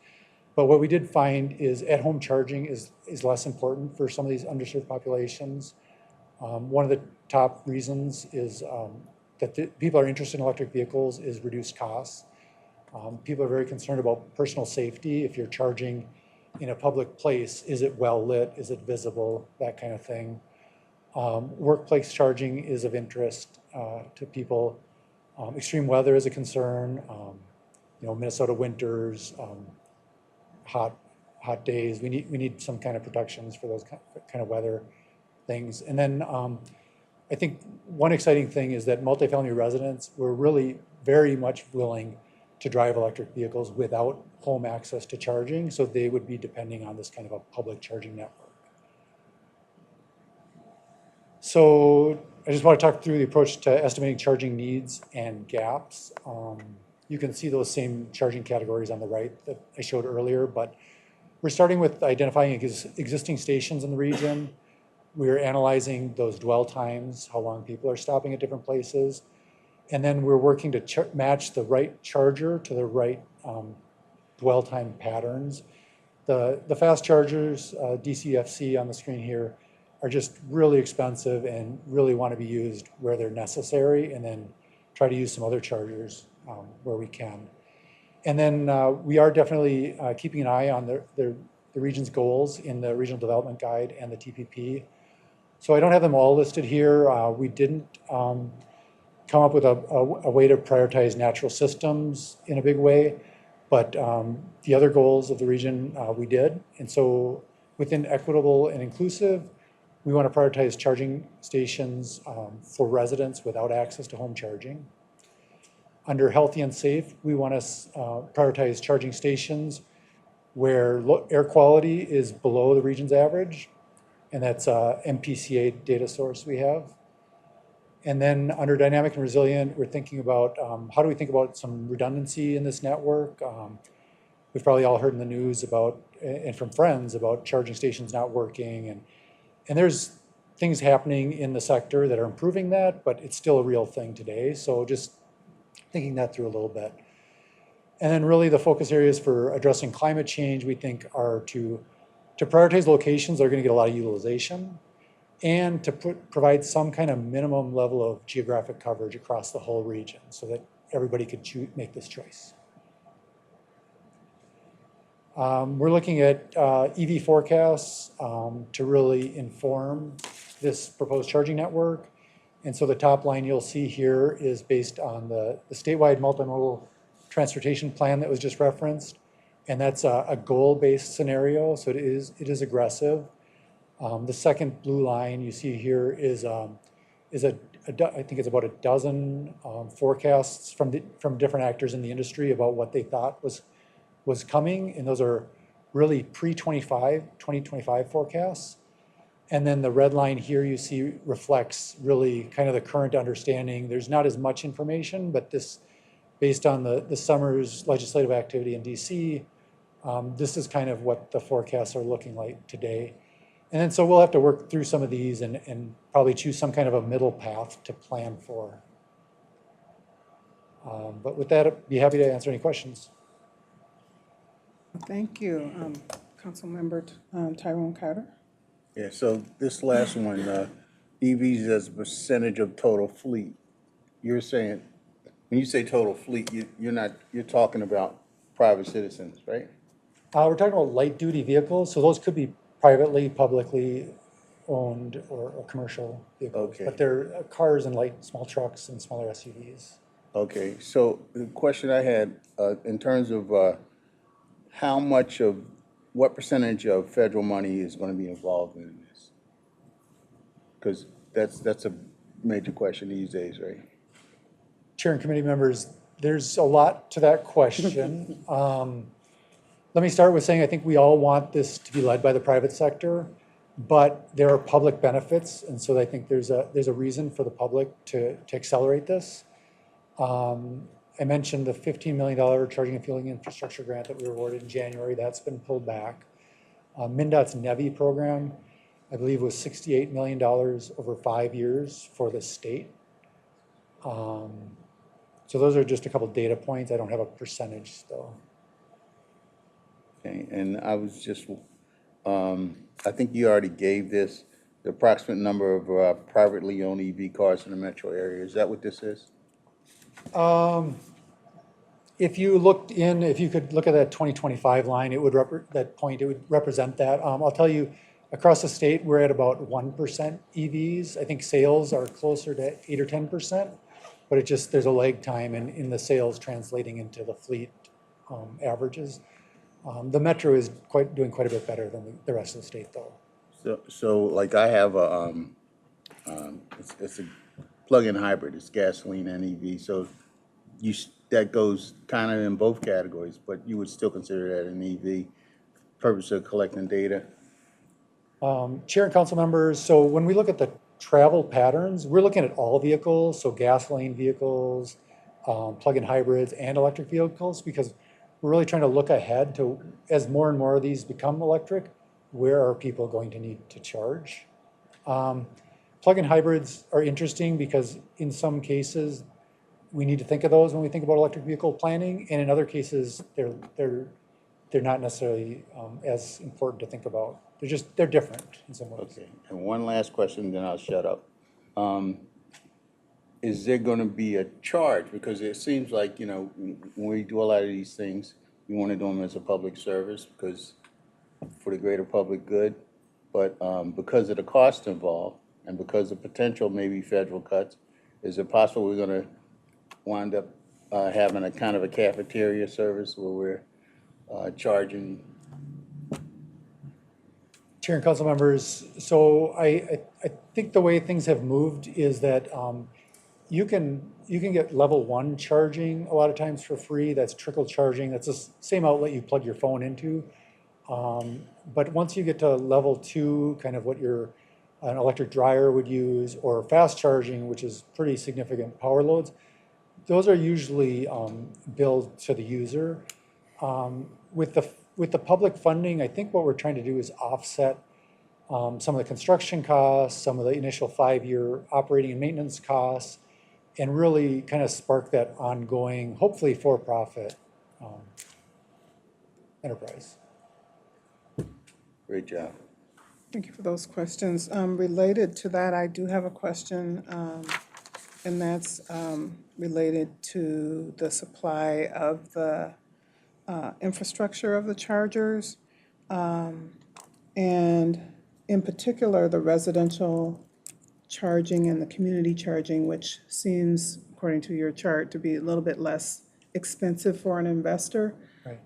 But what we did find is at-home charging is less important for some of these underserved populations. One of the top reasons is that people are interested in electric vehicles is reduced costs. People are very concerned about personal safety. If you're charging in a public place, is it well lit? Is it visible? That kind of thing. Workplace charging is of interest to people. Extreme weather is a concern. Minnesota winters, hot days. We need some kind of protections for those kind of weather things. And then I think one exciting thing is that multifamily residents were really very much willing to drive electric vehicles without home access to charging, so they would be depending on this kind of a public charging network. So I just want to talk through the approach to estimating charging needs and gaps. You can see those same charging categories on the right that I showed earlier, but we're starting with identifying existing stations in the region. We're analyzing those dwell times, how long people are stopping at different places. And then we're working to match the right charger to the right dwell time patterns. The fast chargers, DCFC on the screen here, are just really expensive and really want to be used where they're necessary, and then try to use some other chargers where we can. And then we are definitely keeping an eye on the region's goals in the Regional Development Guide and the TPP. So I don't have them all listed here. We didn't come up with a way to prioritize natural systems in a big way, but the other goals of the region we did. And so within equitable and inclusive, we want to prioritize charging stations for residents without access to home charging. Under healthy and safe, we want to prioritize charging stations where air quality is below the region's average, and that's a MPCA data source we have. And then under dynamic and resilient, we're thinking about how do we think about some redundancy in this network. We've probably all heard in the news about, and from friends, about charging stations not working, and there's things happening in the sector that are improving that, but it's still a real thing today. So just thinking that through a little bit. And then really the focus areas for addressing climate change, we think, are to prioritize locations that are going to get a lot of utilization, and to provide some kind of minimum level of geographic coverage across the whole region so that everybody could make this choice. We're looking at EV forecasts to really inform this proposed charging network. And so the top line you'll see here is based on the statewide multimodal transportation plan that was just referenced. And that's a goal-based scenario, so it is aggressive. The second blue line you see here is a I think it's about a dozen forecasts from different actors in the industry about what they thought was coming, and those are really pre-2025 forecasts. And then the red line here you see reflects really kind of the current understanding. There's not as much information, but this, based on the summer's legislative activity in DC, this is kind of what the forecasts are looking like today. And then so we'll have to work through some of these and probably choose some kind of a middle path to plan for. But with that, I'd be happy to answer any questions.
Thank you. Councilmember Tyrone Carter.
Yeah, so this last one, EVs as a percentage of total fleet. You're saying, when you say total fleet, you're talking about private citizens, right?
We're talking about light duty vehicles, so those could be privately, publicly owned or commercial vehicles.
Okay.
But they're cars and light, small trucks and smaller SUVs.
Okay, so the question I had, in terms of what percentage of federal money is going to be involved in this? Because that's a major question these days, right?
Chair and committee members, there's a lot to that question. Let me start with saying I think we all want this to be led by the private sector, but there are public benefits, and so I think there's a reason for the public to accelerate this. I mentioned the $15 million charging and fueling infrastructure grant that we were awarded in January. That's been pulled back. MnDOT's NEVI program, I believe, was $68 million over 5 years for the state. So those are just a couple data points. I don't have a percentage though.
Okay, and I was just, I think you already gave this, the approximate number of privately owned EV cars in the metro area. Is that what this is?
If you could look at that 2025 line, it would represent that. I'll tell you, across the state, we're at about 1% EVs. I think sales are closer to 8 or 10%, but there's a lag time in the sales translating into the fleet averages. The metro is doing quite a bit better than the rest of the state, though.
So like I have it's a plug-in hybrid. It's gasoline and EV. So that goes kind of in both categories, but you would still consider that an EV, purpose of collecting data?
Chair and council members, so when we look at the travel patterns, we're looking at all vehicles, so gasoline vehicles, plug-in hybrids, and electric vehicles, because we're really trying to look ahead to, as more and more of these become electric, where are people going to need to charge? Plug-in hybrids are interesting because in some cases, we need to think of those when we think about electric vehicle planning, and in other cases, they're not necessarily as important to think about. They're different in some ways.
Okay, and one last question, then I'll shut up. Is there going to be a charge? Because it seems like, when we do a lot of these things, we want to do them as a public service because for the greater public good. But because of the cost involved and because of potential maybe federal cuts, is it possible we're going to wind up having a kind of a cafeteria service where we're charging?
Chair and council members, so I think the way things have moved is that you can get level 1 charging a lot of times for free. That's trickle charging. That's the same outlet you plug your phone into. But once you get to level 2, kind of what an electric dryer would use, or fast charging, which is pretty significant power loads, those are usually billed to the user. With the public funding, I think what we're trying to do is offset some of the construction costs, some of the initial 5-year operating and maintenance costs, and really kind of spark that ongoing, hopefully for-profit enterprise.
Great job.
Thank you for those questions. Related to that, I do have a question, and that's related to the supply of the infrastructure of the chargers, and in particular, the residential charging and the community charging, which seems, according to your chart, to be a little bit less expensive for an investor.
Right.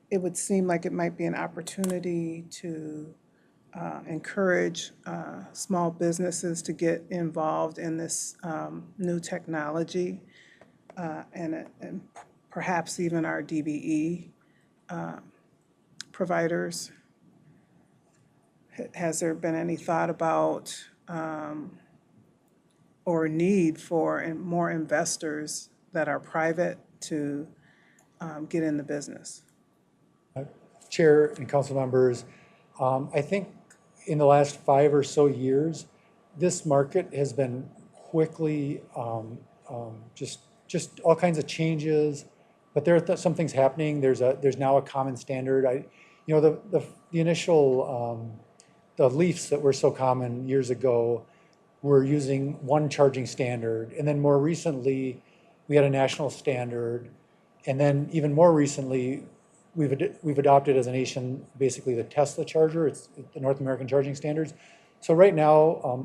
It would seem like it might be an opportunity to encourage small businesses to get involved in this new technology, and perhaps even our DBE providers. Has there been any thought about or need for more investors that are private to get in the business?
Chair and council members, I think in the last 5 or so years, this market has been quickly just all kinds of changes, but there are some things happening. There's now a common standard. The initial the leafs that were so common years ago were using one charging standard, and then more recently we had a national standard, and then even more recently we've adopted as a nation basically the Tesla charger. It's the North American charging standards. So right now,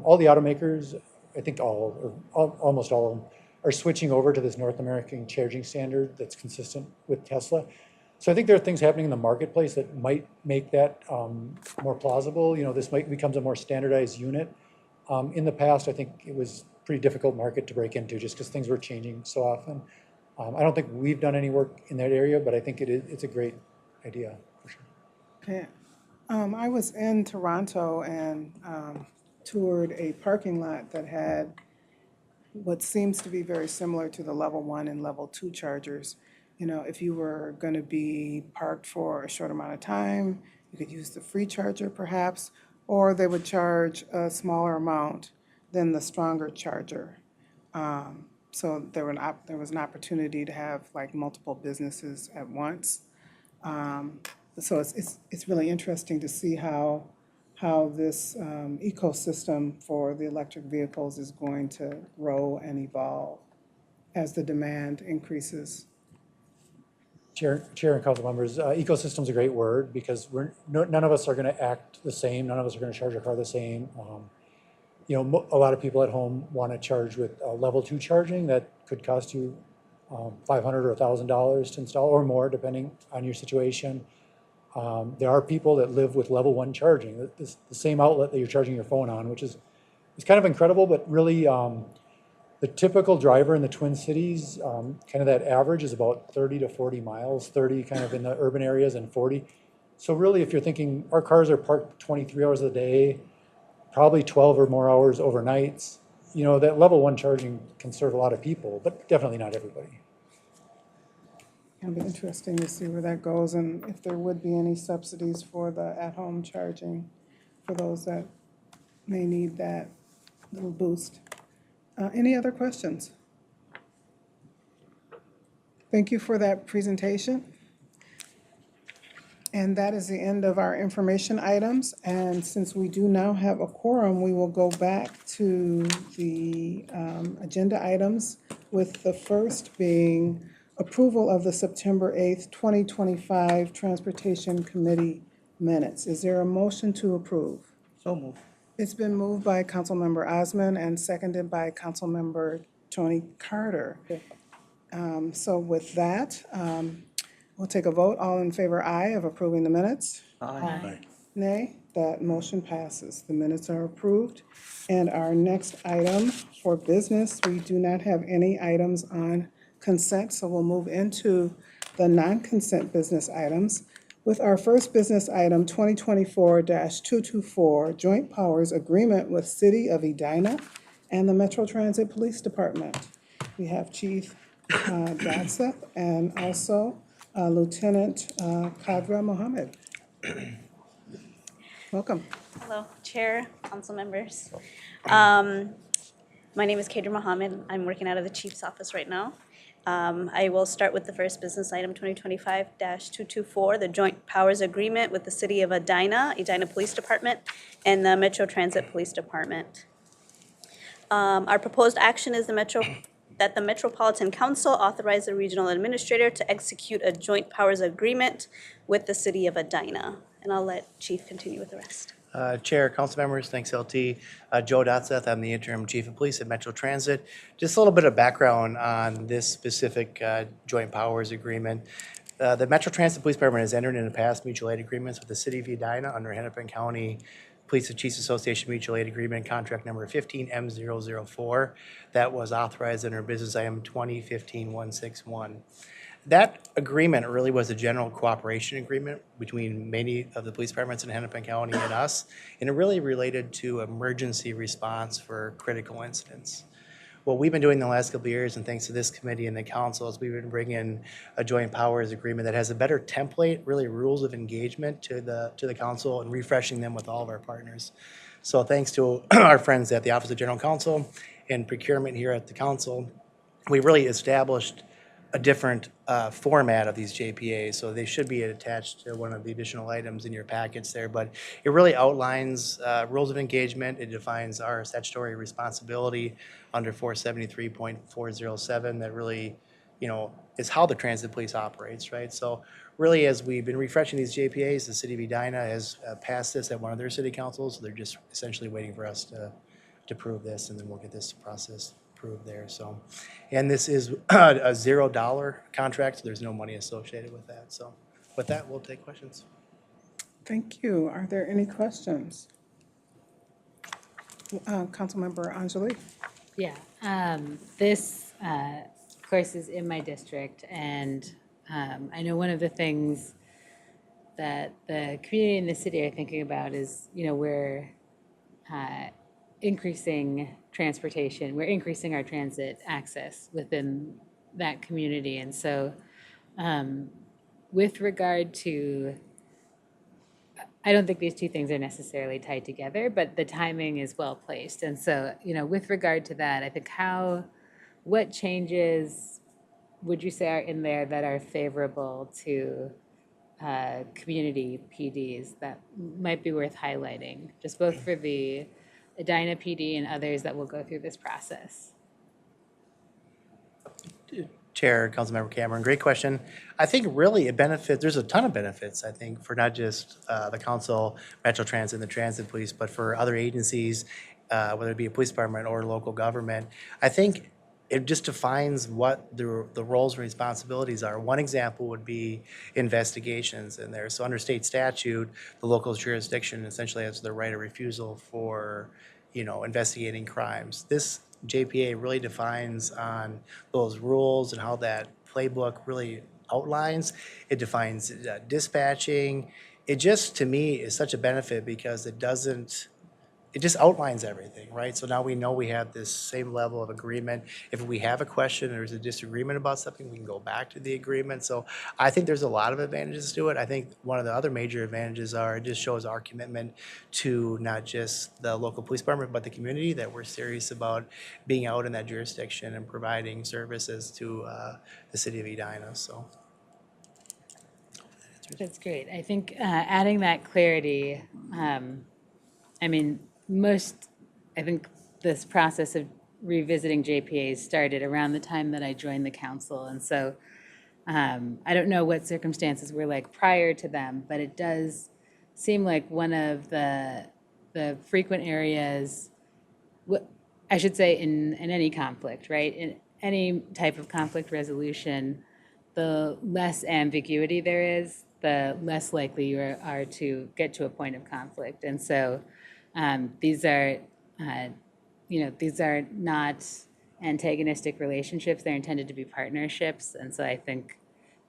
all the automakers, I think almost all of them, are switching over to this North American charging standard that's consistent with Tesla. So I think there are things happening in the marketplace that might make that more plausible. This might becomes a more standardized unit. In the past, I think it was a pretty difficult market to break into just because things were changing so often. I don't think we've done any work in that area, but I think it's a great idea for sure.
Okay. I was in Toronto and toured a parking lot that had what seems to be very similar to the level 1 and level 2 chargers. If you were going to be parked for a short amount of time, you could use the free charger perhaps, or they would charge a smaller amount than the stronger charger. So there was an opportunity to have like multiple businesses at once. So it's really interesting to see how this ecosystem for the electric vehicles is going to grow and evolve as the demand increases.
Chair and council members, ecosystem is a great word because none of us are going to act the same. None of us are going to charge our car the same. A lot of people at home want to charge with level 2 charging that could cost you $500 or $1,000 to install or more, depending on your situation. There are people that live with level 1 charging, the same outlet that you're charging your phone on, which is kind of incredible, but really the typical driver in the Twin Cities, kind of that average is about 30 to 40 miles, 30 kind of in the urban areas and 40. So really, if you're thinking our cars are parked 23 hours a day, probably 12 or more hours overnight, that level 1 charging can serve a lot of people, but definitely not everybody.
It'll be interesting to see where that goes and if there would be any subsidies for the at-home charging for those that may need that little boost. Any other questions? Thank you for that presentation. And that is the end of our information items. And since we do now have a quorum, we will go back to the agenda items, with the first being approval of the September 8th, 2025 Transportation Committee minutes. Is there a motion to approve?
So moved.
It's been moved by Councilmember Osman and seconded by Councilmember Tony Carter. So with that, we'll take a vote. All in favor, aye, of approving the minutes?
Aye.
Nay, that motion passes. The minutes are approved. And our next item for business, we do not have any items on consent, so we'll move into the non-consent business items. With our first business item, 2024-224, Joint Powers Agreement with City of Edina and the Metro Transit Police Department. We have Chief Datseth and also Lieutenant Kadra Mohammed. Welcome.
Hello, Chair, council members. My name is Kadra Mohammed. I'm working out of the Chief's office right now. I will start with the first business item, 2025-224, the Joint Powers Agreement with the City of Edina Police Department, and the Metro Transit Police Department. Our proposed action is that the Metropolitan Council authorize the regional administrator to execute a joint powers agreement with the City of Edina. And I'll let Chief continue with the rest.
Chair, council members, thanks LT. Joe Datseth, I'm the interim chief of police at Metro Transit. Just a little bit of background on this specific joint powers agreement. The Metro Transit Police Department has entered into past mutual aid agreements with the City of Edina under Hennepin County Police and Chiefs Association Mutual Aid Agreement, contract number 15M004. That was authorized under business item 2015-161. That agreement really was a general cooperation agreement between many of the police departments in Hennepin County and us, and it really related to emergency response for critical incidents. What we've been doing the last couple of years, and thanks to this committee and the council, is we've been bringing a joint powers agreement that has a better template, really rules of engagement to the council, and refreshing them with all of our partners. So thanks to our friends at the Office of General Counsel and procurement here at the council, we really established a different format of these JPAs, so they should be attached to one of the additional items in your packets there. But it really outlines rules of engagement. It defines our statutory responsibility under 473.407. That really, is how the transit police operates, right? So really, as we've been refreshing these JPAs, the city of Edina has passed this at one of their city councils. So they're just essentially waiting for us to approve this, and then we'll get this process approved there. So, and this is a $0 contract, so there's no money associated with that. So with that, we'll take questions.
Thank you. Are there any questions? Councilmember Anjali?
Yeah, this course is in my district, and I know one of the things that the community and the city are thinking about is, we're increasing transportation, we're increasing our transit access within that community. And so with regard to, I don't think these two things are necessarily tied together, but the timing is well placed. And so, with regard to that, I think what changes would you say are in there that are favorable to community PDs that might be worth highlighting, just both for the Edina PD and others that will go through this process?
Chair, Councilmember Cameron, great question. I think really there's a ton of benefits, I think, for not just the council, Metro Transit, and the transit police, but for other agencies, whether it be a police department or local government. I think it just defines what the roles and responsibilities are. One example would be investigations in there. So under state statute, the local jurisdiction essentially has the right of refusal for, investigating crimes. This JPA really defines on those rules and how that playbook really outlines. It defines dispatching. It just, to me, is such a benefit because it just outlines everything, right? So now we know we have this same level of agreement. If we have a question, there's a disagreement about something, we can go back to the agreement. So I think there's a lot of advantages to it. I think one of the other major advantages it just shows our commitment to not just the local police department, but the community, that we're serious about being out in that jurisdiction and providing services to the city of Edina, so.
That's great. I think adding that clarity, I think this process of revisiting JPAs started around the time that I joined the council. And so I don't know what circumstances were like prior to them, but it does seem like one of the frequent areas, I should say in any conflict, right? In any type of conflict resolution, the less ambiguity there is, the less likely you are to get to a point of conflict. And so these are not antagonistic relationships. They're intended to be partnerships. And so I think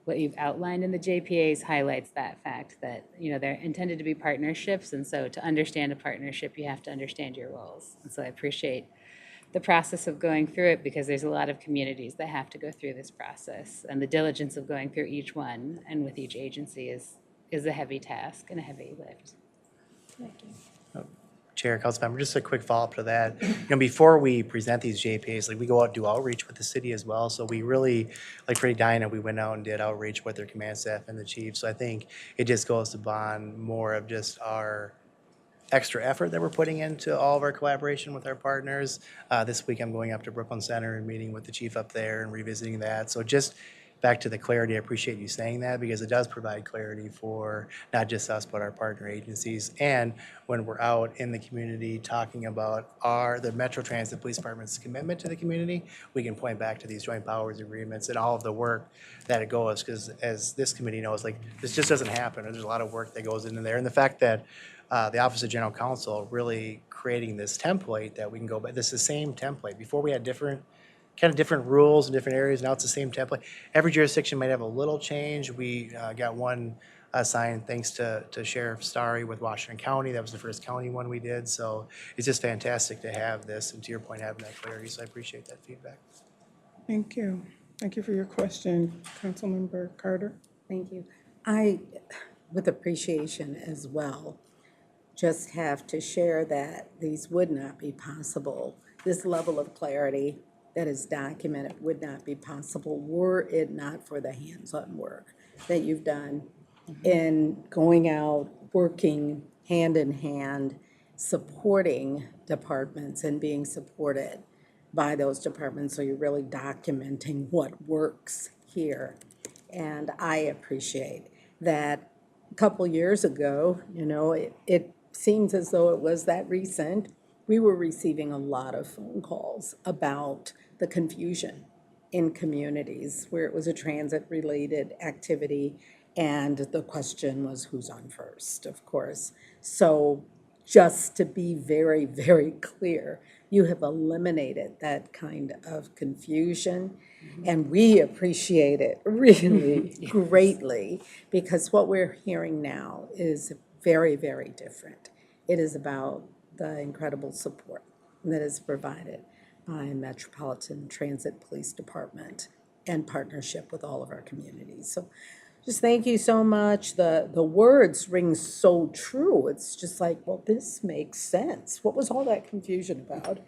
what you've outlined in the JPAs highlights that fact that, they're intended to be partnerships. And so to understand a partnership, you have to understand your roles. And so I appreciate the process of going through it, because there's a lot of communities that have to go through this process. And the diligence of going through each one and with each agency is a heavy task and a heavy lift. Thank you.
Chair, Councilmember, just a quick follow-up to that. Before we present these JPAs, we go out and do outreach with the city as well. So we really, for Edina, we went out and did outreach with their command staff and the chief. So I think it just goes to bond more of just our extra effort that we're putting into all of our collaboration with our partners. This week I'm going up to Brooklyn Center and meeting with the chief up there and revisiting that. So just back to the clarity, I appreciate you saying that, because it does provide clarity for not just us, but our partner agencies. And when we're out in the community talking about the Metro Transit Police Department's commitment to the community, we can point back to these joint powers agreements and all of the work that it goes, because as this committee knows, this just doesn't happen. There's a lot of work that goes into there. And the fact that the Office of General Counsel really creating this template that we can go by. This is the same template. Before we had different rules in different areas. Now it's the same template. Every jurisdiction might have a little change. We got one assigned thanks to Sheriff Starry with Washington County. That was the first county one we did. So it's just fantastic to have this, and to your point, having that clarity. So I appreciate that feedback.
Thank you. Thank you for your question, Councilmember Carter.
Thank you. I, with appreciation as well, just have to share that these would not be possible. This level of clarity that is documented would not be possible were it not for the hands-on work that you've done in going out, working hand in hand, supporting departments and being supported by those departments. So you're really documenting what works here. And I appreciate that. A couple years ago, it seems as though it was that recent, we were receiving a lot of phone calls about the confusion in communities where it was a transit-related activity, and the question was who's on first, of course. So just to be very, very clear, you have eliminated that kind of confusion, and we appreciate it really greatly, because what we're hearing now is very, very different. It is about the incredible support that is provided by Metropolitan Transit Police Department and partnership with all of our communities. So just thank you so much. The words ring so true. It's just like, well, this makes sense. What was all that confusion about?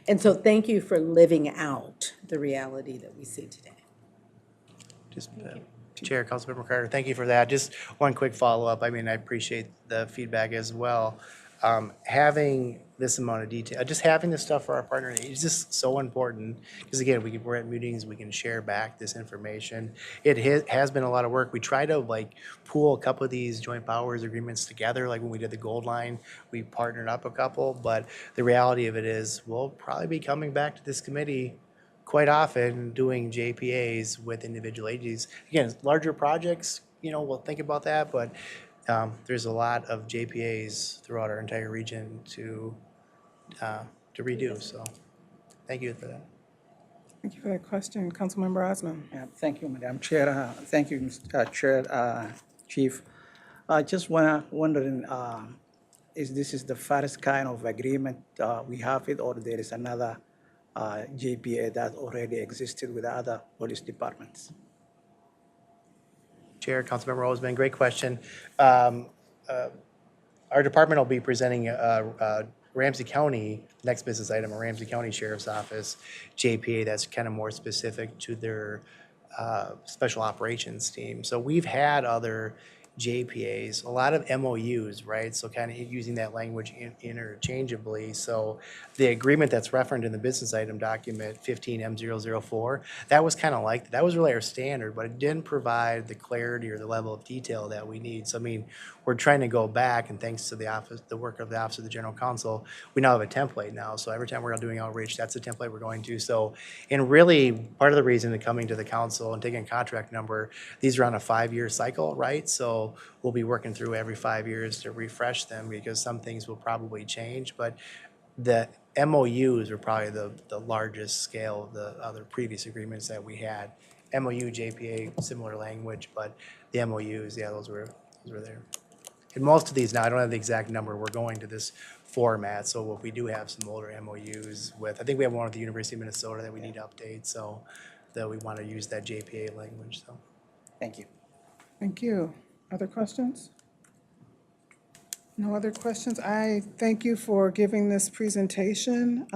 And so thank you for living out the reality that we see today.
Just Chair, Councilmember Carter, thank you for that. Just one quick follow-up. I mean, I appreciate the feedback as well. Having this amount of detail, just having this stuff for our partner is just so important, because again, we're at meetings, we can share back this information. It has been a lot of work. We try to pool a couple of these joint powers agreements together, like when we did the Gold Line, we partnered up a couple, but the reality of it is we'll probably be coming back to this committee quite often doing JPAs with individual agencies. Again, larger projects, we'll think about that, but there's a lot of JPAs throughout our entire region to redo. So thank you for that.
Thank you for that question. Councilmember Osman.
Yeah, thank you, Madam Chair. Thank you, Mr. Chair, Chief. Just wondering, is this the first kind of agreement we have it, or there is another JPA that already existed with other police departments?
Chair, Councilmember Osman, great question. Our department will be presenting Ramsey County, next business item, a Ramsey County Sheriff's Office JPA that's kind of more specific to their special operations team. So we've had other JPAs, a lot of MOUs, right? So kind of using that language interchangeably. So the agreement that's referenced in the business item document 15M004, that was kind of like, that was really our standard, but it didn't provide the clarity or the level of detail that we need. So I mean, we're trying to go back, and thanks to the work of the Office of the General Counsel, we now have a template now. So every time we're doing outreach, that's the template we're going to. So, and really part of the reason of coming to the council and taking a contract number, these are on a 5-year cycle, right? So we'll be working through every 5 years to refresh them, because some things will probably change, but the MOUs are probably the largest scale of the other previous agreements that we had. MOU, JPA, similar language, but the MOUs, yeah, those were there. And most of these now, I don't have the exact number, we're going to this format, so we do have some older MOUs with, I think we have one with the University of Minnesota that we need to update, so that we want to use that JPA language, so.
Thank you.
Thank you. Other questions? No other questions? I thank you for giving this presentation.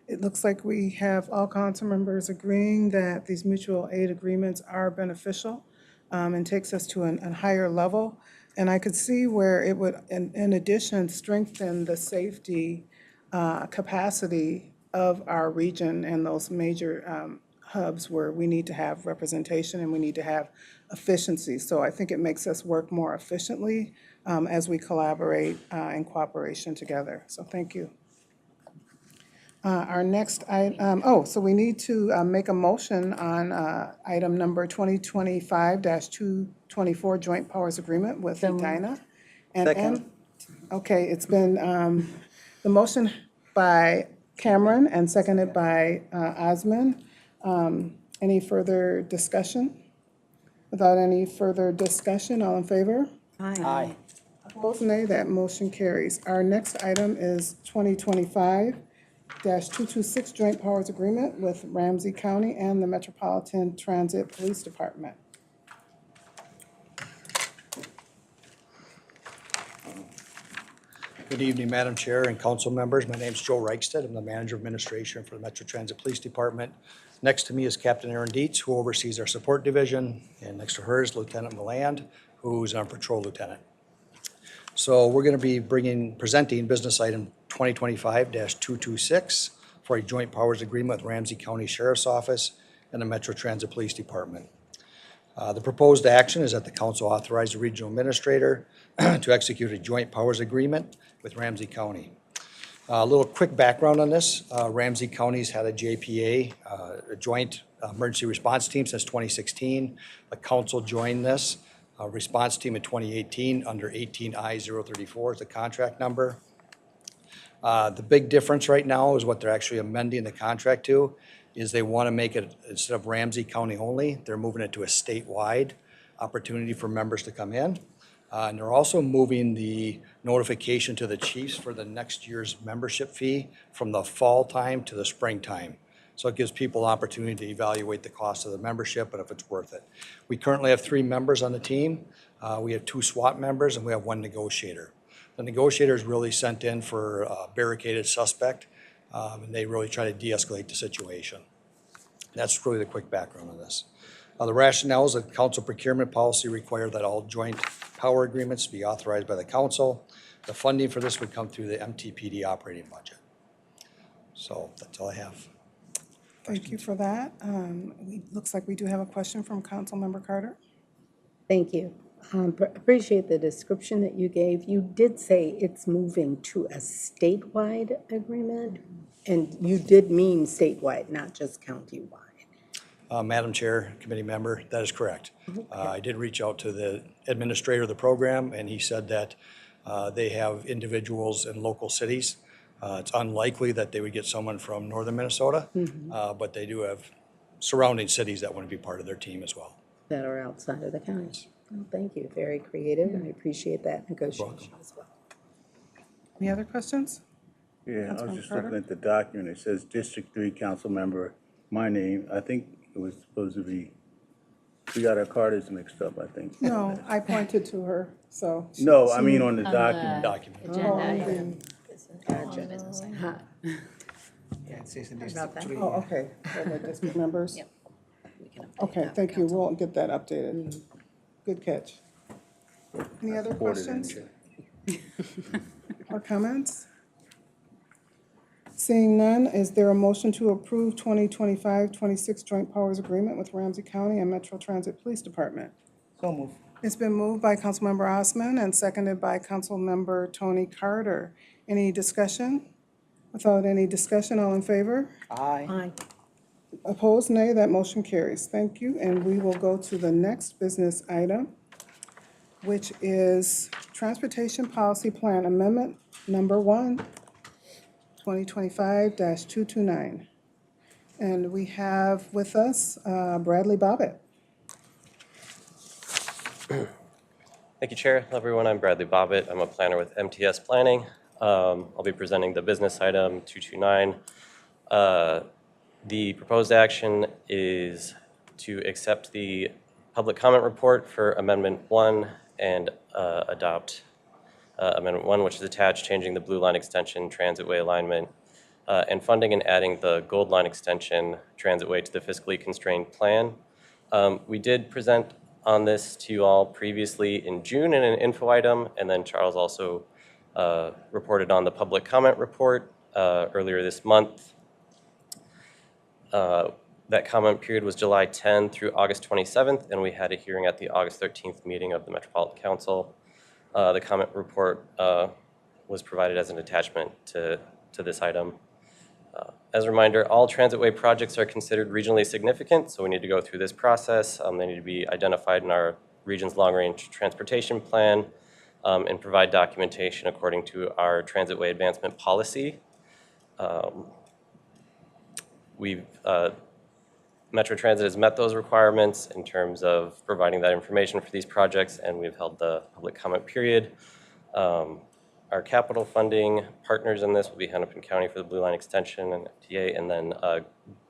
It looks like we have all council members agreeing that these mutual aid agreements are beneficial and takes us to a higher level. And I could see where it would, in addition, strengthen the safety capacity of our region and those major hubs where we need to have representation and we need to have efficiency. So I think it makes us work more efficiently as we collaborate in cooperation together. So thank you. Our next item, so we need to make a motion on item number 2025-224 Joint Powers Agreement with Edina and Okay, it's been, the motion by Cameron and seconded by Osmond. Any further discussion? Without any further discussion, all in favor?
Aye.
Opposed, nay. That motion carries. Our next item is 2025-226 Joint Powers Agreement with Ramsey County and the Metropolitan Transit Police Department.
Good evening, Madam Chair and council members. My name is Joe Reichstead. I'm the Manager of Administration for the Metro Transit Police Department. Next to me is Captain Aaron Dietz, who oversees our support division, and next to her is Lieutenant Milland, who's our patrol lieutenant. So we're going to be presenting business item 2025-226 for a joint powers agreement with Ramsey County Sheriff's Office and the Metro Transit Police Department. The proposed action is that the council authorize the regional administrator to execute a joint powers agreement with Ramsey County. A little quick background on this. Ramsey County's had a JPA, a joint emergency response team since 2016. The council joined this response team in 2018 under 18I-034 is the contract number. The big difference right now is what they're actually amending the contract to is they want to make it, instead of Ramsey County only, they're moving it to a statewide opportunity for members to come in. And they're also moving the notification to the chiefs for the next year's membership fee from the fall time to the spring time. So it gives people opportunity to evaluate the cost of the membership and if it's worth it. We currently have 3 members on the team. We have 2 SWAT members and we have 1 negotiator. The negotiator is really sent in for a barricaded suspect, and they really try to de-escalate the situation. That's really the quick background on this. The rationale is that council procurement policy require that all joint power agreements be authorized by the council. The funding for this would come through the MTPD operating budget. So that's all I have.
Thank you for that. Looks like we do have a question from Councilmember Carter.
Thank you. Appreciate the description that you gave. You did say it's moving to a statewide agreement, and you did mean statewide, not just countywide.
Madam Chair, committee member, that is correct. I did reach out to the administrator of the program, and he said that they have individuals in local cities. It's unlikely that they would get someone from northern Minnesota, but they do have surrounding cities that want to be part of their team as well.
That are outside of the county. Well, thank you. Very creative, and I appreciate that negotiation as well.
Any other questions?
Yeah, I was
Councilmember
just
Carter?
looking at the document. It says District 3 Council Member, my name. I think it was supposed to be, we got our Carters mixed up, I think.
No, I pointed to her, so.
No, I mean on the document.
Agenda.
Gotcha. Huh.
Yeah, it says in
About that.
District 3.
Oh, okay. For the district members?
Yep. We can update
Okay,
that,
thank you.
Council.
We'll get that updated. Good catch. Any other
Supported
questions
it.
or comments? Seeing none, is there a motion to approve 2025-26 Joint Powers Agreement with Ramsey County and Metro Transit Police Department?
So move.
It's been moved by Councilmember Osman and seconded by Councilmember Tony Carter. Any discussion? Without any discussion, all in favor?
Aye.
Aye.
Opposed, nay. That motion carries. Thank you. And we will go to the next business item, which is Transportation Policy Plan Amendment Number 1, 2025-229. And we have with us Bradley Bobbitt.
Thank you, Chair. Hello, everyone. I'm Bradley Bobbitt. I'm a planner with MTS Planning. I'll be presenting the business item 229. The proposed action is to accept the public comment report for Amendment 1 and adopt Amendment 1, which is attached, changing the blue line extension transitway alignment and funding and adding the gold line extension transitway to the fiscally constrained plan. We did present on this to you all previously in June in an info item, and then Charles also reported on the public comment report earlier this month. That comment period was July 10 through August 27th, and we had a hearing at the August 13th meeting of the Metropolitan Council. The comment report was provided as an attachment to this item. As a reminder, all transitway projects are considered regionally significant, so we need to go through this process. They need to be identified in our region's long-range transportation plan. and provide documentation according to our Transitway Advancement Policy. Metro Transit has met those requirements in terms of providing that information for these projects, and we've held the public comment period. Our capital funding partners in this will be Hennepin County for the Blue Line Extension and FTA, and then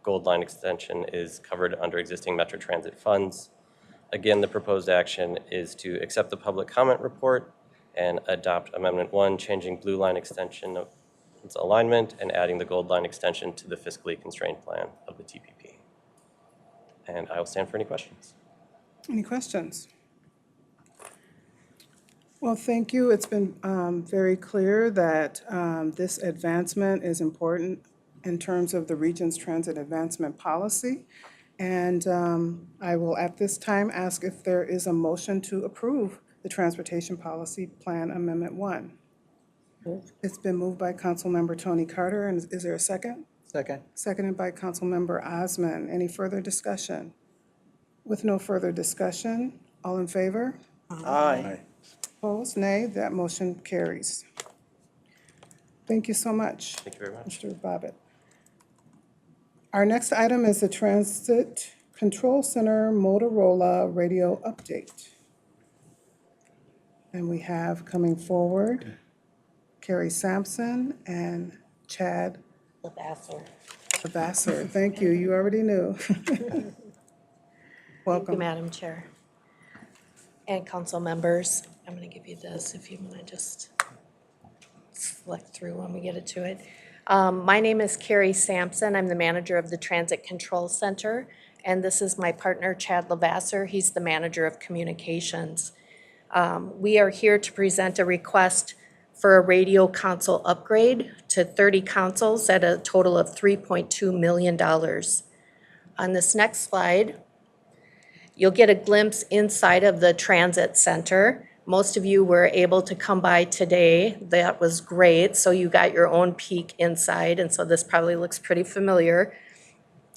Gold Line Extension is covered under existing Metro Transit funds. Again, the proposed action is to accept the public comment report and adopt Amendment 1, changing Blue Line Extension of its alignment and adding the Gold Line Extension to the fiscally constrained plan of the TPP. And I will stand for any questions.
Any questions? Well, thank you. It's been very clear that this advancement is important in terms of the region's transit advancement policy. And I will at this time ask if there is a motion to approve the Transportation Policy Plan Amendment 1. It's been moved by Councilmember Tony Carter, and is there a second?
Second.
Seconded by Councilmember Osman. Any further discussion? With no further discussion, all in favor?
Aye.
Opposed? Nay. That motion carries. Thank you so much.
Thank you very much.
Mr. Bobbitt. Our next item is the Transit Control Center Motorola radio update. And we have coming forward Carrie Sampson and Chad Lavasser. Thank you. You already knew. Welcome.
Thank you, Madam Chair. And council members, I'm going to give you this if you want to just select through when we get to it. My name is Carrie Sampson. I'm the manager of the Transit Control Center, and this is my partner, Chad Lavasser. He's the manager of communications. We are here to present a request for a radio console upgrade to 30 consoles at a total of $3.2 million. On this next slide, you'll get a glimpse inside of the transit center. Most of you were able to come by today. That was great. So you got your own peek inside, and so this probably looks pretty familiar.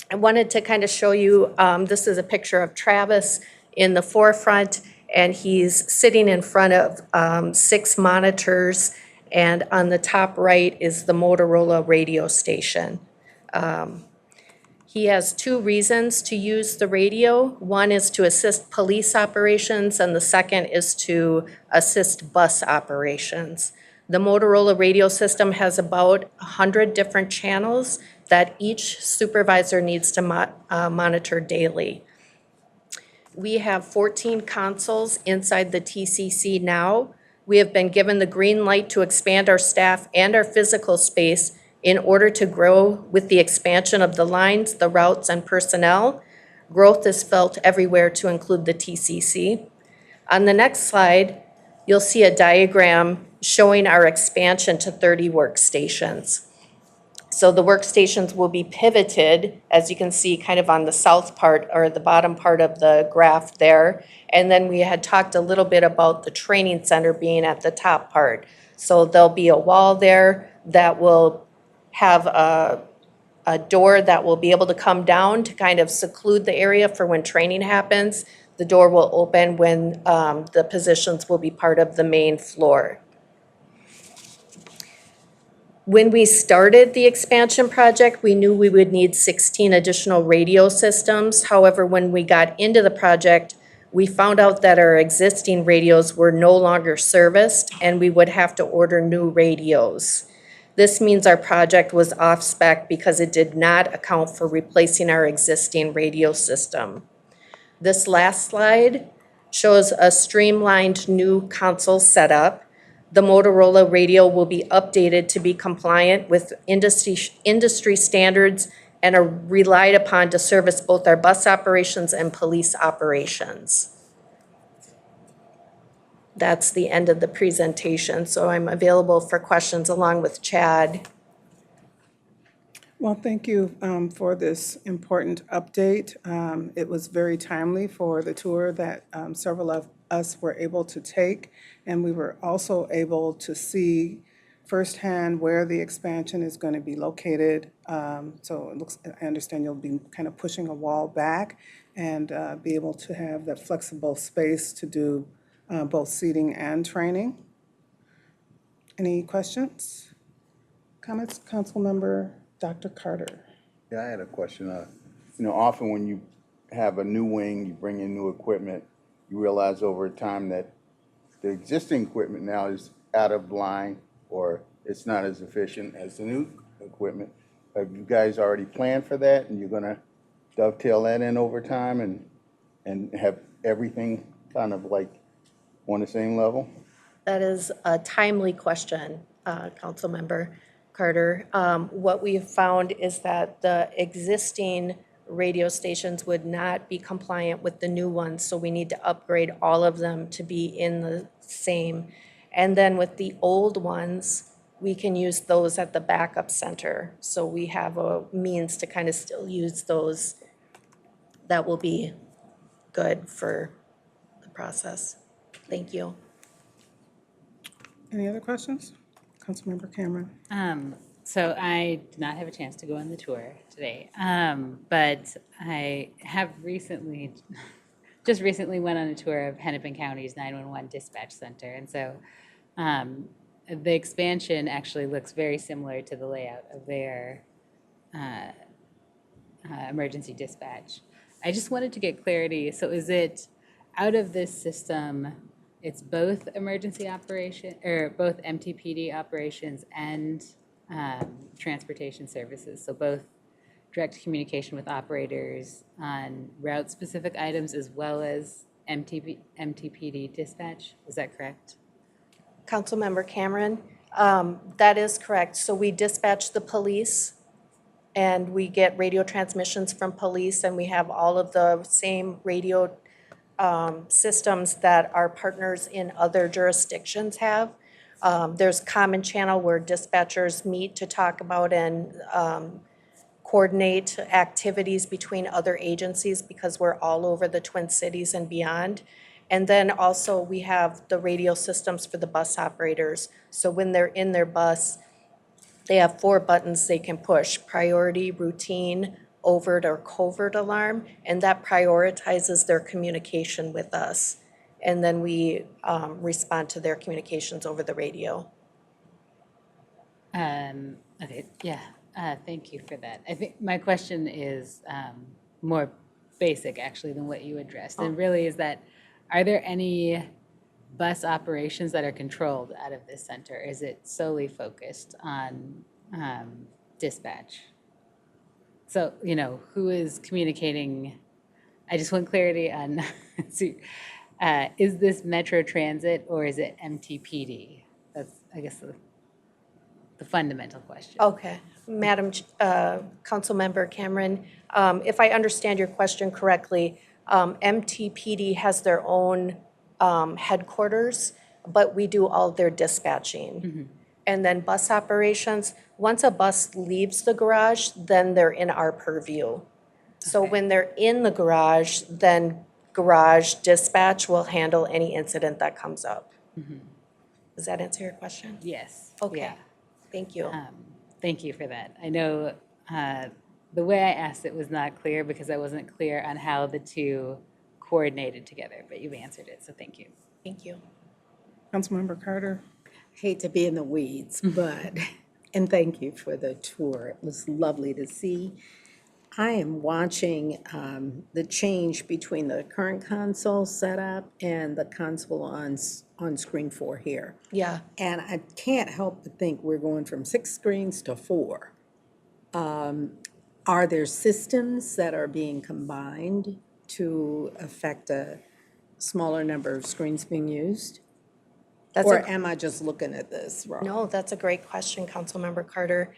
I wanted to kind of show you, this is a picture of Travis in the forefront, and he's sitting in front of 6 monitors, and on the top right is the Motorola radio station. He has 2 reasons to use the radio. One is to assist police operations, and the second is to assist bus operations. The Motorola radio system has about 100 different channels that each supervisor needs to monitor daily. We have 14 consoles inside the TCC now. We have been given the green light to expand our staff and our physical space in order to grow with the expansion of the lines, the routes, and personnel. Growth is felt everywhere to include the TCC. On the next slide, you'll see a diagram showing our expansion to 30 workstations. So the workstations will be pivoted, as you can see, kind of on the south part or the bottom part of the graph there. And then we had talked a little bit about the training center being at the top part. So there'll be a wall there that will have a door that will be able to come down to kind of seclude the area for when training happens. The door will open when the positions will be part of the main floor. When we started the expansion project, we knew we would need 16 additional radio systems. However, when we got into the project, we found out that our existing radios were no longer serviced and we would have to order new radios. This means our project was off spec because it did not account for replacing our existing radio system. This last slide shows a streamlined new console setup. The Motorola radio will be updated to be compliant with industry standards and are relied upon to service both our bus operations and police operations. That's the end of the presentation, so I'm available for questions along with Chad.
Well, thank you for this important update. It was very timely for the tour that several of us were able to take, and we were also able to see firsthand where the expansion is going to be located. So it looks, I understand you'll be kind of pushing a wall back and be able to have that flexible space to do both seating and training. Any questions? Comments? Councilmember Dr. Carter.
Yeah, I had a question. Often when you have a new wing, you bring in new equipment, you realize over time that the existing equipment now is out of line or it's not as efficient as the new equipment. Have you guys already planned for that and you're gonna dovetail that in over time and have everything kind of like on the same level?
That is a timely question, Councilmember Carter. What we have found is that the existing radio stations would not be compliant with the new ones, so we need to upgrade all of them to be in the same. And then with the old ones, we can use those at the backup center. So we have a means to kind of still use those. That will be good for the process. Thank you.
Any other questions? Councilmember Cameron.
So I did not have a chance to go on the tour today, but I have just recently went on a tour of Hennepin County's 911 dispatch center. And so the expansion actually looks very similar to the layout of their emergency dispatch. I just wanted to get clarity. So is it out of this system, it's both emergency operation or both MTPD operations and transportation services? So both direct communication with operators on route-specific items as well as MTPD dispatch. Is that correct?
Councilmember Cameron, that is correct. So we dispatch the police and we get radio transmissions from police, and we have all of the same radio systems that our partners in other jurisdictions have. There's common channel where dispatchers meet to talk about and coordinate activities between other agencies because we're all over the Twin Cities and beyond. And then also we have the radio systems for the bus operators. So when they're in their bus, they have 4 buttons they can push: priority, routine, overt, or covert alarm, and that prioritizes their communication with us. And then we respond to their communications over the radio.
Okay, yeah, thank you for that. I think my question is more basic actually than what you addressed. And really is that, are there any bus operations that are controlled out of this center? Is it solely focused on dispatch? So, who is communicating? I just want clarity on, is this Metro Transit or is it MTPD? That's, I guess, the fundamental question.
Okay, Madam Councilmember Cameron, if I understand your question correctly, MTPD has their own headquarters, but we do all their dispatching.
Mm-hmm.
And then bus operations, once a bus leaves the garage, then they're in our purview. So
Okay.
when they're in the garage, then garage dispatch will handle any incident that comes up.
Mm-hmm.
Does that answer your question?
Yes.
Okay.
Yeah.
Thank you.
Thank you for that. I know the way I asked it was not clear because I wasn't clear on how the two coordinated together, but you've answered it, so thank you.
Thank you.
Councilmember Carter.
Hate to be in the weeds, but, and thank you for the tour. It was lovely to see. I am watching the change between the current console setup and the console on screen 4 here.
Yeah.
And I can't help but think we're going from 6 screens to 4. Are there systems that are being combined to affect a smaller number of screens being used? Or am I just looking at this wrong?
No, that's a great question, Councilmember Carter.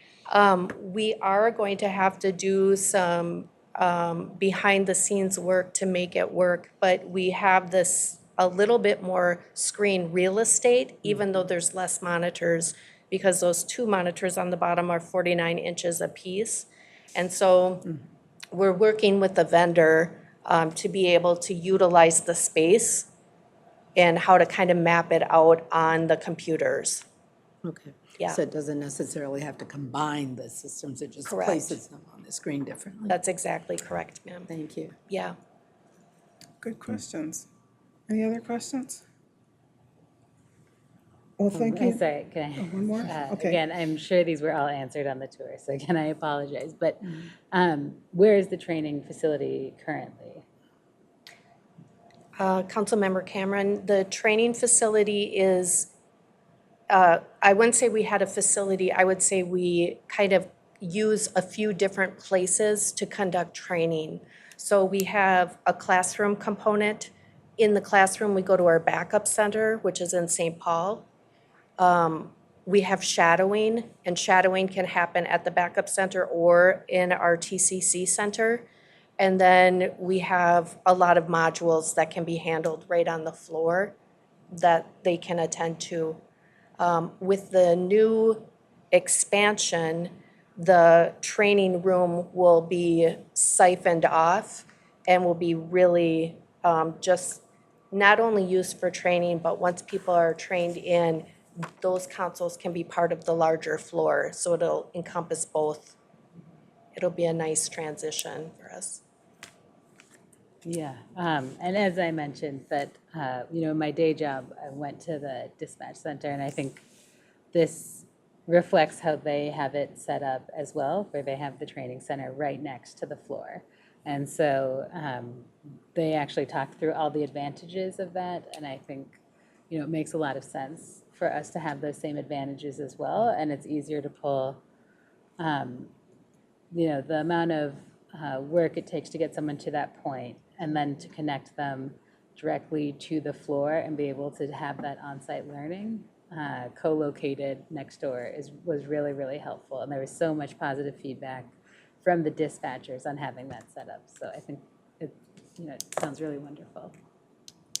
We are going to have to do some behind-the-scenes work to make it work, but we have this a little bit more screen real estate, even though there's less monitors, because those 2 monitors on the bottom are 49 inches apiece. And so we're working with the vendor to be able to utilize the space and how to kind of map it out on the computers.
Okay.
Yeah.
So it doesn't necessarily have to combine the systems, it just
Correct.
places them on the screen differently.
That's exactly correct, ma'am.
Thank you.
Yeah.
Good questions. Any other questions? Well, thank you.
Sorry, can I?
One more? Okay.
Again, I'm sure these were all answered on the tour, so again, I apologize. But where is the training facility currently?
Councilmember Cameron, the training facility is, I wouldn't say we had a facility, I would say we kind of use a few different places to conduct training. So we have a classroom component. In the classroom, we go to our backup center, which is in St. Paul. We have shadowing, and shadowing can happen at the backup center or in our TCC center. And then we have a lot of modules that can be handled right on the floor that they can attend to. With the new expansion, the training room will be siphoned off and will be really just not only used for training, but once people are trained in, those councils can be part of the larger floor. So it'll encompass both. It'll be a nice transition for us.
Yeah, and as I mentioned, that, in my day job, I went to the dispatch center, and I think this reflects how they have it set up as well, where they have the training center right next to the floor. And so they actually talked through all the advantages of that, and I think, it makes a lot of sense for us to have those same advantages as well, and it's easier to pull, the amount of work it takes to get someone to that point, and then to connect them directly to the floor and be able to have that on-site learning co-located next door was really, really helpful. And there was so much positive feedback from the dispatchers on having that set up. So I think it sounds really wonderful.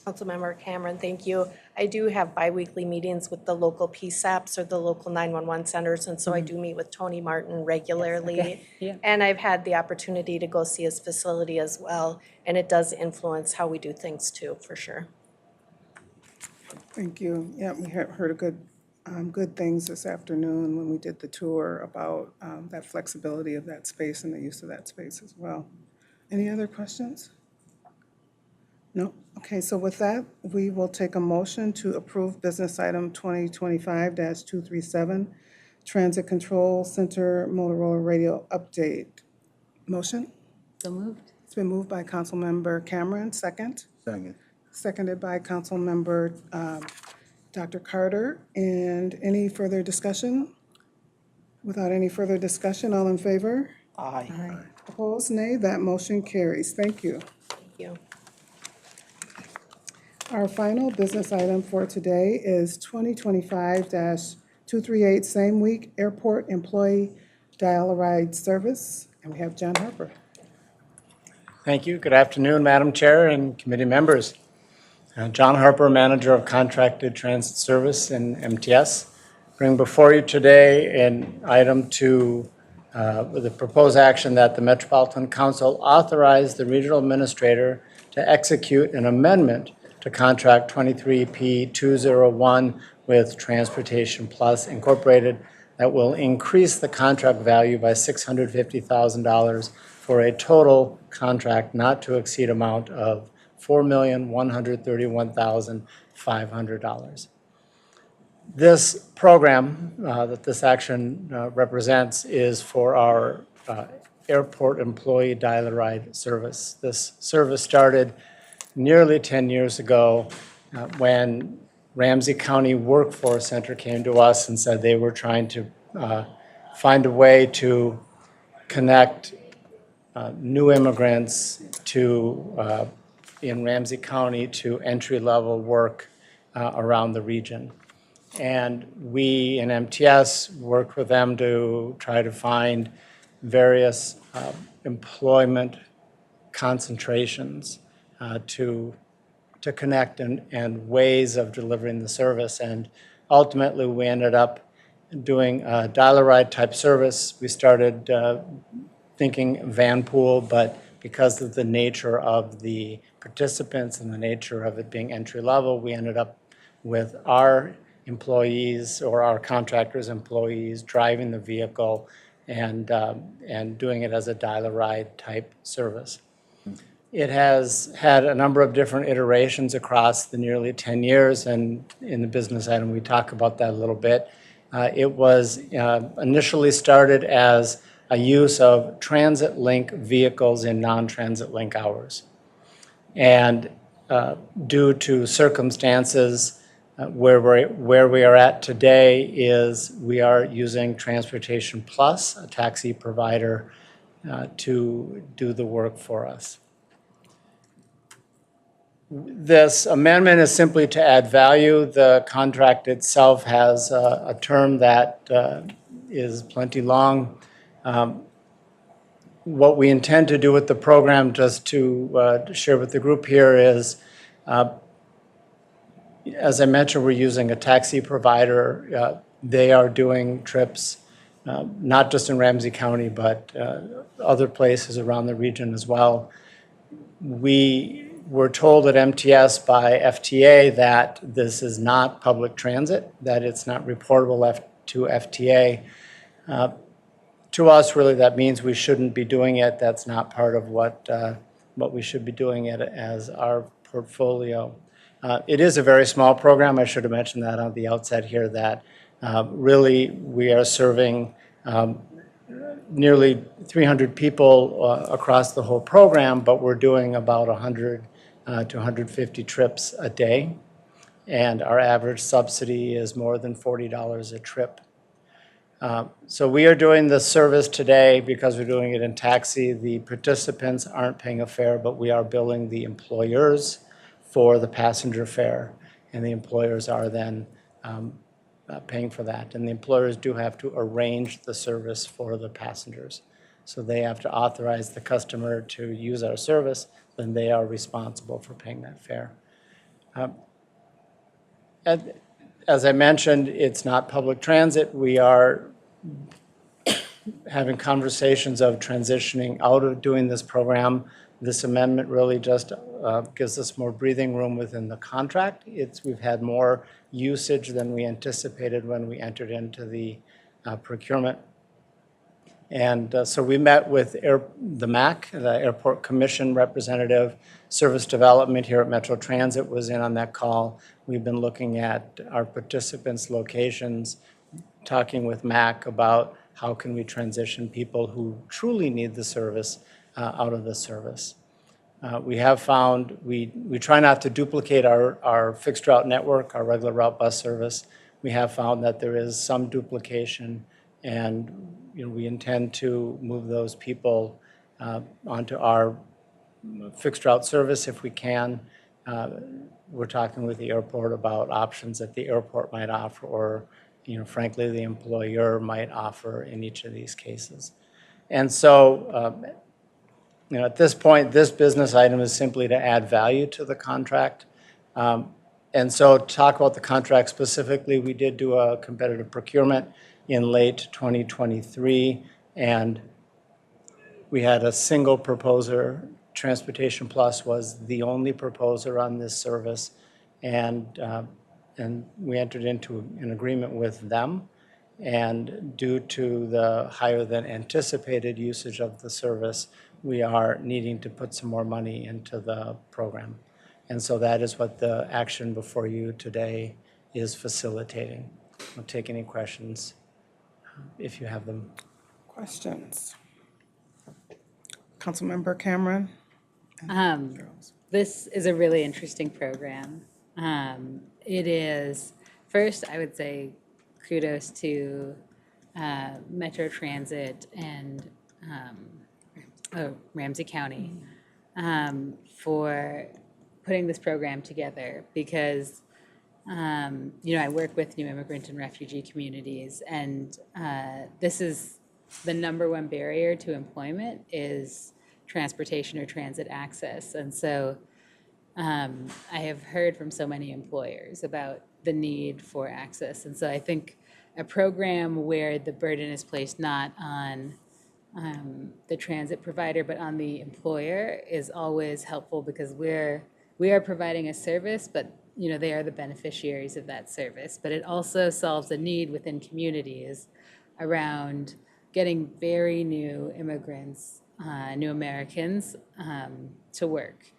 Councilmember Cameron, thank you. I do have biweekly meetings with the local PSAPs or the local 911 centers, and so I do meet with Tony Martin regularly.
Yes, okay. Yeah.
And I've had the opportunity to go see his facility as well, and it does influence how we do things too, for sure.
Thank you. Yeah, we heard good things this afternoon when we did the tour about that flexibility of that space and the use of that space as well. Any other questions? No? Okay, so with that, we will take a motion to approve business item 2025-237, Transit Control Center Motorola Radio Update. Motion?
So moved.
It's been moved by Councilmember Cameron, second.
Second.
Seconded by Councilmember Dr. Carter. And any further discussion? Without any further discussion, all in favor?
Aye.
Aye. Opposed, nay. That motion carries. Thank you.
Thank you.
Our final business item for today is 2025-238, same week airport employee dial-a-ride service. And we have John Harper.
Thank you. Good afternoon, Madam Chair and committee members. John Harper, Manager of Contracted Transit Service in MTS. Bring before you today an item to the proposed action that the Metropolitan Council authorize the regional administrator to execute an amendment to Contract 23P201 with Transportation Plus Incorporated that will increase the contract value by $650,000 for a total contract not to exceed amount of $4,131,500. This program that this action represents is for our airport employee dial-a-ride service. This service started nearly 10 years ago when Ramsey County Workforce Center came to us and said they were trying to find a way to connect new immigrants to in Ramsey County to entry-level work around the region. And we in MTS worked with them to try to find various employment concentrations to connect and ways of delivering the service. And ultimately, we ended up doing a dial-a-ride type service. We started thinking van pool, but because of the nature of the participants and the nature of it being entry level, we ended up with our employees or our contractors' employees driving the vehicle and doing it as a dial-a-ride type service. It has had a number of different iterations across the nearly 10 years, and in the business item, we talk about that a little bit. It was initially started as a use of transit link vehicles in non-transit link hours. And due to circumstances where we are at today is we are using Transportation Plus, a taxi provider, to do the work for us. This amendment is simply to add value. The contract itself has a term that is plenty long. What we intend to do with the program, just to share with the group here, is, as I mentioned, we're using a taxi provider. They are doing trips, not just in Ramsey County, but other places around the region as well. We were told at MTS by FTA that this is not public transit, that it's not reportable to FTA. To us, really, that means we shouldn't be doing it. That's not part of what we should be doing it as our portfolio. It is a very small program. I should have mentioned that on the outset here, that really we are serving nearly 300 people across the whole program, but we're doing about 100 to 150 trips a day. And our average subsidy is more than $40 a trip. So we are doing this service today because we're doing it in taxi. The participants aren't paying a fare, but we are billing the employers for the passenger fare, and the employers are then paying for that. And the employers do have to arrange the service for the passengers. So they have to authorize the customer to use our service, then they are responsible for paying that fare. As I mentioned, it's not public transit. We are having conversations of transitioning out of doing this program. This amendment really just gives us more breathing room within the contract. We've had more usage than we anticipated when we entered into the procurement. And so we met with the MAC, the Airport Commission representative. Service Development here at Metro Transit was in on that call. We've been looking at our participants' locations, talking with MAC about how can we transition people who truly need the service out of the service. We have found, we try not to duplicate our fixed route network, our regular route bus service. We have found that there is some duplication, and we intend to move those people onto our fixed route service if we can. We're talking with the airport about options that the airport might offer, or frankly, the employer might offer in each of these cases. And so, at this point, this business item is simply to add value to the contract. And so, to talk about the contract specifically, we did do a competitive procurement in late 2023, and we had a single proposer. Transportation Plus was the only proposer on this service, and we entered into an agreement with them. And due to the higher than anticipated usage of the service, we are needing to put some more money into the program. And so that is what the action before you today is facilitating. I'll take any questions if you have them.
Questions? Councilmember Cameron?
This is a really interesting program. It is, first, I would say kudos to Metro Transit and Ramsey County for putting this program together, because I work with new immigrant and refugee communities, and this is the #1 barrier to employment is transportation or transit access. And so I have heard from so many employers about the need for access. And so I think a program where the burden is placed not on the transit provider, but on the employer is always helpful, because we are providing a service, but they are the beneficiaries of that service. But it also solves a need within communities around getting very new immigrants, new Americans to work.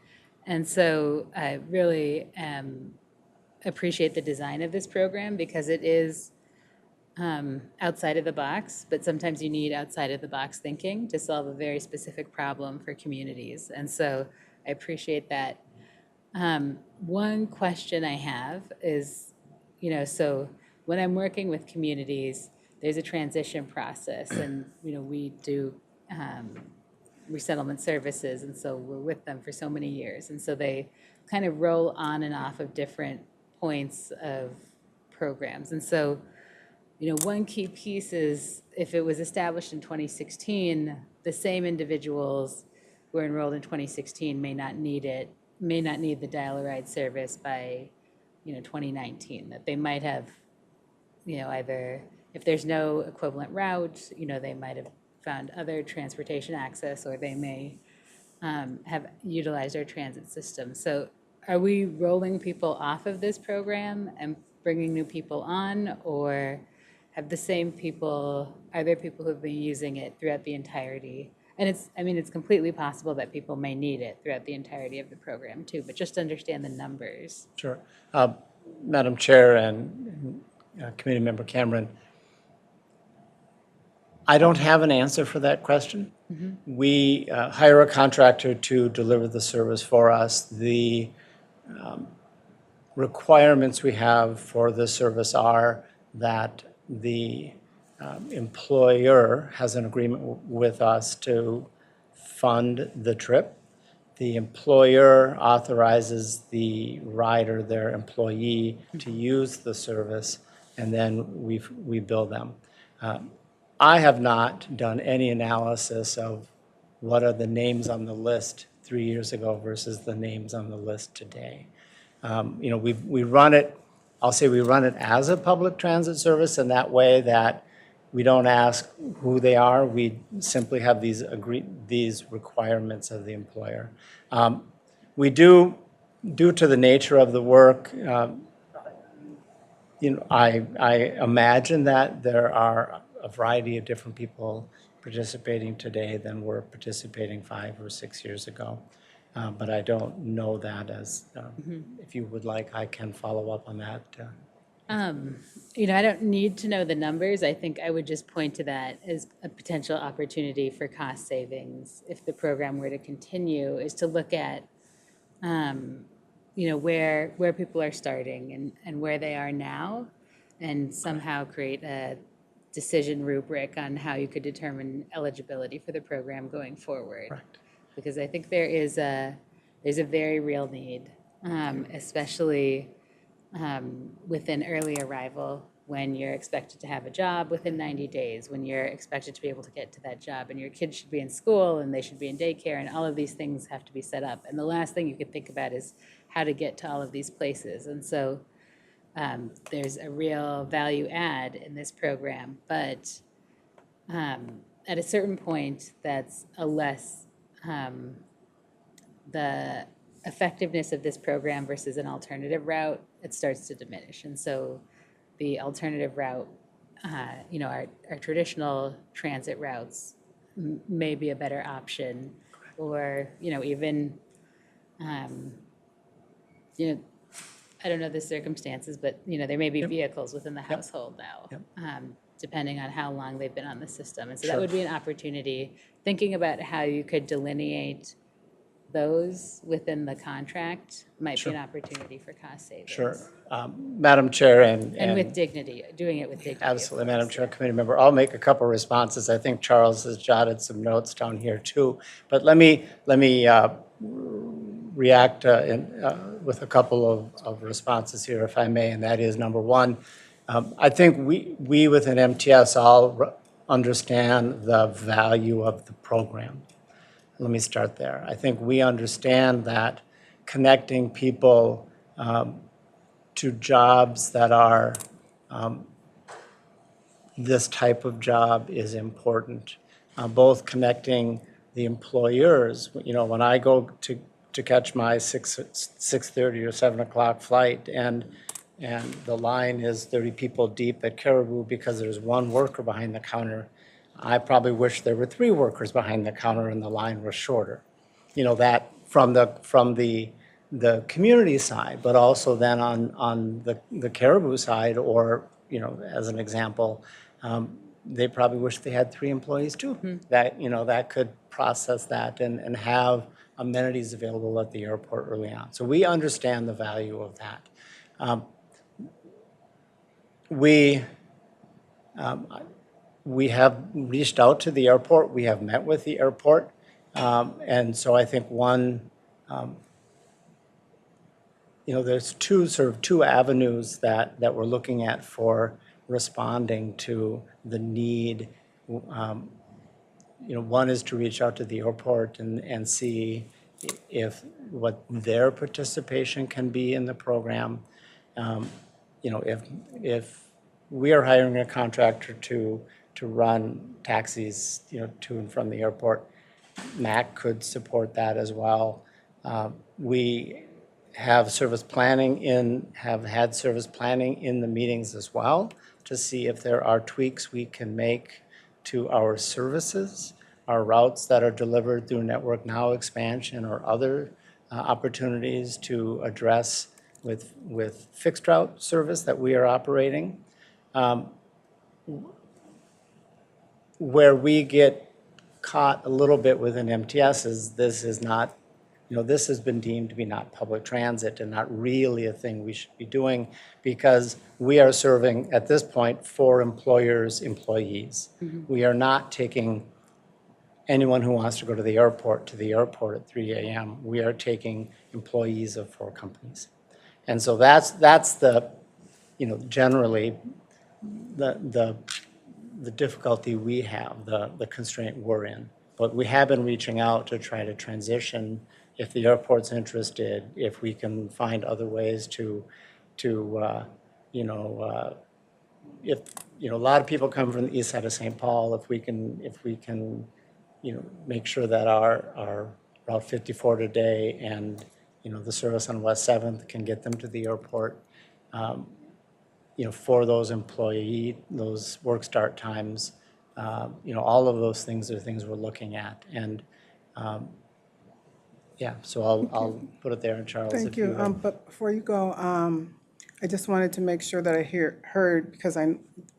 And so I really appreciate the design of this program because it is outside of the box, but sometimes you need outside of the box thinking to solve a very specific problem for communities. And so I appreciate that. One question I have is, so when I'm working with communities, there's a transition process, and we do resettlement services, and so we're with them for so many years, and so they kind of roll on and off of different points of programs. And so one key piece is if it was established in 2016, the same individuals who were enrolled in 2016 may not need the dial-a-ride service by 2019, that they might have either, if there's no equivalent route, they might have found other transportation access, or they may have utilized our transit system. So are we rolling people off of this program and bringing new people on, or have the same people, are there people who have been using it throughout the entirety? And it's completely possible that people may need it throughout the entirety of the program too, but just to understand the numbers.
Sure. Madam Chair and Committee Member Cameron, I don't have an answer for that question. We hire a contractor to deliver the service for us. The requirements we have for the service are that the employer has an agreement with us to fund the trip. The employer authorizes the rider, their employee, to use the service, and then we bill them. I have not done any analysis of what are the names on the list 3 years ago versus the names on the list today. We run it, I'll say we run it as a public transit service in that way that we don't ask who they are. We simply have these requirements of the employer. We do, due to the nature of the work, I imagine that there are a variety of different people participating today than were participating 5 or 6 years ago. But I don't know that as, if you would like, I can follow up on that.
I don't need to know the numbers. I think I would just point to that as a potential opportunity for cost savings if the program were to continue, is to look at, where people are starting and where they are now, and somehow create a decision rubric on how you could determine eligibility for the program going forward. Correct. Because I think there's a very real need, especially within early arrival, when you're expected to have a job within 90 days, when you're expected to be able to get to that job, and your kids should be in school and they should be in daycare, and all of these things have to be set up. And the last thing you could think about is how to get to all of these places. And so there's a real value add in this program, but at a certain point, that's a less, the effectiveness of this program versus an alternative route, it starts to diminish. And so the alternative route, our traditional transit routes may be a better option, or, even, I don't know the circumstances, but, there may be vehicles within the household now, depending on how long they've been on the system. And so that would be an opportunity, thinking about how you could delineate those within the contract might be an opportunity for cost savings.
Sure. Madam Chair
and with dignity, doing it with dignity.
Absolutely, Madam Chair, Committee Member. I'll make a couple responses. I think Charles has jotted some notes down here too. But let me react with a couple of responses here, if I may, and that is, number one, I think we within MTS all understand the value of the program. Let me start there. I think we understand that connecting people to jobs that are this type of job is important. Both connecting the employers, when I go to catch my 6:30 or 7 o'clock flight, and the line is 30 people deep at Caribou because there's one worker behind the counter, I probably wish there were 3 workers behind the counter and the line was shorter. That from the community side, but also then on the caribou side, or, you know, as an example, they probably wish they had 3 employees too. That, you know, that could process that and have amenities available at the airport early on. So we understand the value of that. We have reached out to the airport. We have met with the airport. And so I think you know, there's two avenues that we're looking at for responding to the need. You know, one is to reach out to the airport and see what their participation can be in the program. You know, if we are hiring a contractor to run taxis, you know, to and from the airport, MAC could support that as well. We have had service planning in the meetings as well, to see if there are tweaks we can make to our services, our routes that are delivered through Network Now expansion, or other opportunities to address with fixed route service that we are operating. Where we get caught a little bit with an MTS is this is not, you know, this has been deemed to be not public transit and not really a thing we should be doing, because we are serving, at this point, for employers' employees. We are not taking anyone who wants to go to the airport at 3 a.m. We are taking employees of 4 companies. And so that's the, you know, generally the difficulty we have, the constraint we're in. But we have been reaching out to try to transition, if the airport's interested, if we can find other ways to you know, if, you know, a lot of people come from the east side of St. Paul, if we can, you know, make sure that our Route 54 today and, you know, the service on West 7th can get them to the airport, you know, for those work start times, you know, all of those things are things we're looking at. And yeah, so I'll put it there, and Charles,
Thank you. But before you go, I just wanted to make sure that I heard, because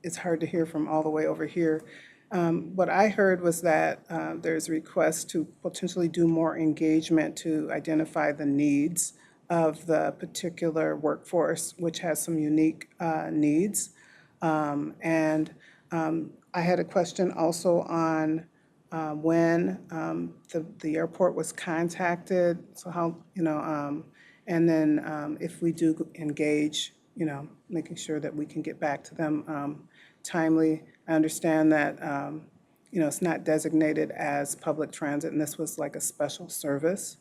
it's hard to hear from all the way over here. What I heard was that there's a request to potentially do more engagement to identify the needs of the particular workforce, which has some unique needs. And I had a question also on when the airport was contacted, so how, you know, and then if we do engage, you know, making sure that we can get back to them timely. I understand that, you know, it's not designated as public transit, and this was like a special service.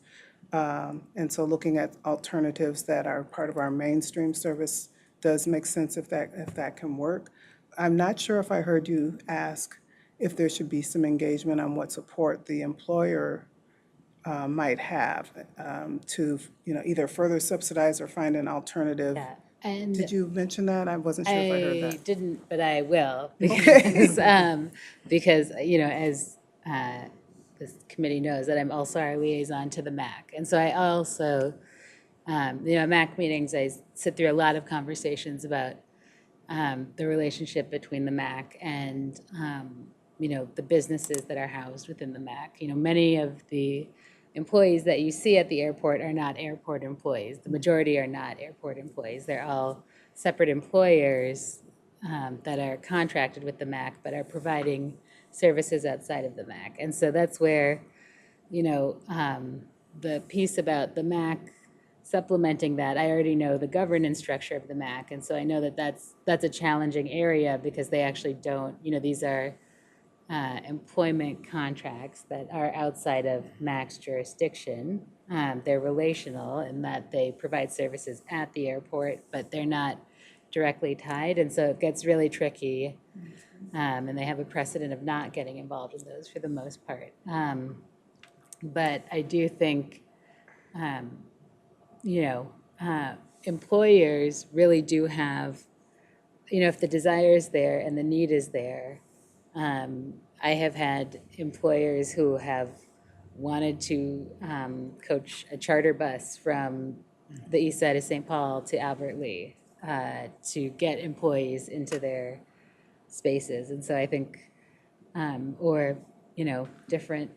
And so looking at alternatives that are part of our mainstream service does make sense if that can work. I'm not sure if I heard you ask if there should be some engagement on what support the employer might have to, you know, either further subsidize or find an alternative.
Yeah. And
did you mention that? I wasn't sure if I heard that.
I didn't, but I will, because, because, you know, as this committee knows, that I'm also our liaison to the MAC. And so I also, you know, at MAC meetings, I sit through a lot of conversations about the relationship between the MAC and, you know, the businesses that are housed within the MAC. You know, many of the employees that you see at the airport are not airport employees. The majority are not airport employees. They're all separate employers that are contracted with the MAC but are providing services outside of the MAC. And so that's where, you know, the piece about the MAC supplementing that, I already know the governance structure of the MAC, and so I know that that's a challenging area, because they actually don't, you know, these are employment contracts that are outside of MAC's jurisdiction. They're relational in that they provide services at the airport, but they're not directly tied, and so it gets really tricky. And they have a precedent of not getting involved in those for the most part. But I do think, you know, employers really do have, you know, if the desire is there and the need is there. I have had employers who have wanted to coach a charter bus from the east side of St. Paul to Albert Lee to get employees into their spaces. And so I think, or, you know, different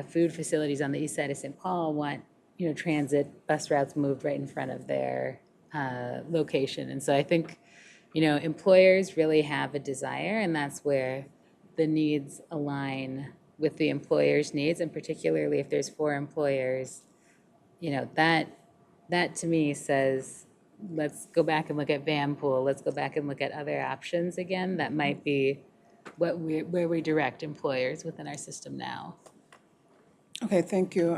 food facilities on the east side of St. Paul want, you know, transit bus routes moved right in front of their location. And so I think, you know, employers really have a desire, and that's where the needs align with the employer's needs, and particularly if there's 4 employers, you know, that to me says, let's go back and look at van pool, let's go back and look at other options again. That might be where we direct employers within our system now.
Okay, thank you.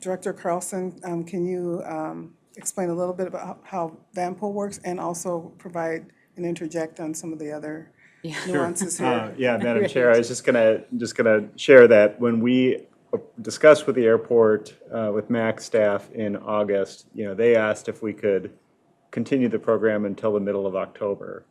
Director Carlson, can you explain a little bit about how van pool works and also provide and interject on some of the other nuances here?
Yeah, Madam Chair, I was just gonna share that when we discussed with the airport, with MAC staff in August, you know, they asked if we could continue the program until the middle of October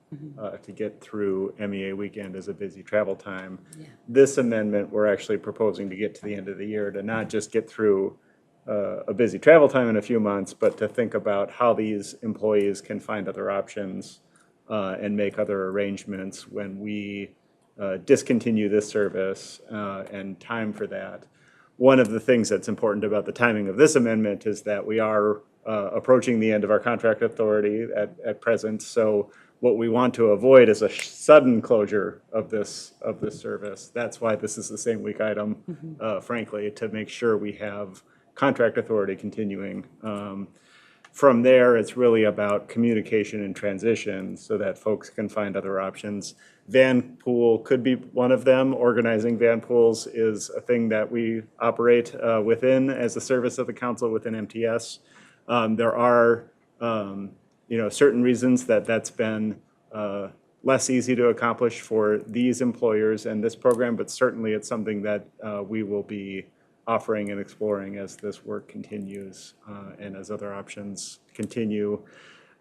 to get through MEA weekend as a busy travel time.
Yeah.
This amendment, we're actually proposing to get to the end of the year to not just get through a busy travel time in a few months, but to think about how these employees can find other options and make other arrangements when we discontinue this service and time for that. One of the things that's important about the timing of this amendment is that we are approaching the end of our contract authority at present. So what we want to avoid is a sudden closure of this service. That's why this is the same week item, frankly, to make sure we have contract authority continuing. From there, it's really about communication and transition so that folks can find other options. Van pool could be one of them. Organizing van pools is a thing that we operate within as a service of the council within MTS. There are, you know, certain reasons that that's been less easy to accomplish for these employers and this program, but certainly it's something that we will be offering and exploring as this work continues and as other options continue.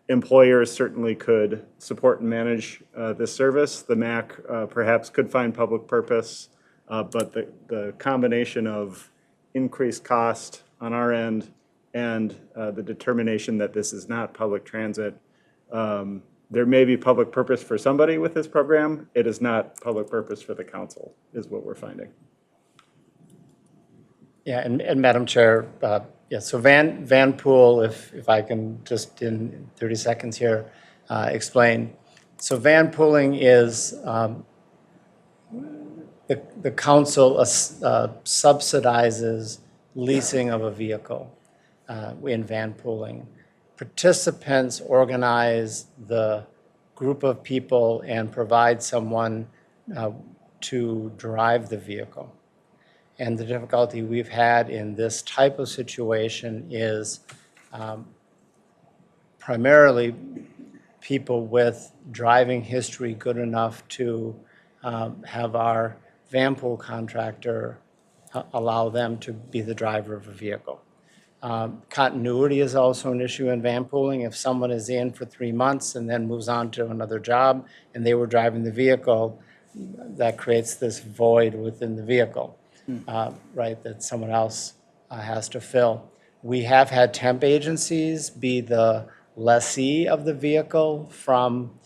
Employers certainly could support and manage this service. The MAC perhaps could find public purpose, but the combination of increased cost on our end and the determination that this is not public transit, there may be public purpose for somebody with this program. It is not public purpose for the council, is what we're finding.
Yeah, and Madam Chair, yeah, so van pool, if I can just in 30 seconds here explain. So van pooling is the council subsidizes leasing of a vehicle in van pooling. Participants organize the group of people and provide someone to drive the vehicle. And the difficulty we've had in this type of situation is primarily people with driving history good enough to have our van pool contractor allow them to be the driver of a vehicle. Continuity is also an issue in van pooling. If someone is in for 3 months and then moves on to another job and they were driving the vehicle, that creates this void within the vehicle. Right, that someone else has to fill. We have had temp agencies be the lessee of the vehicle from,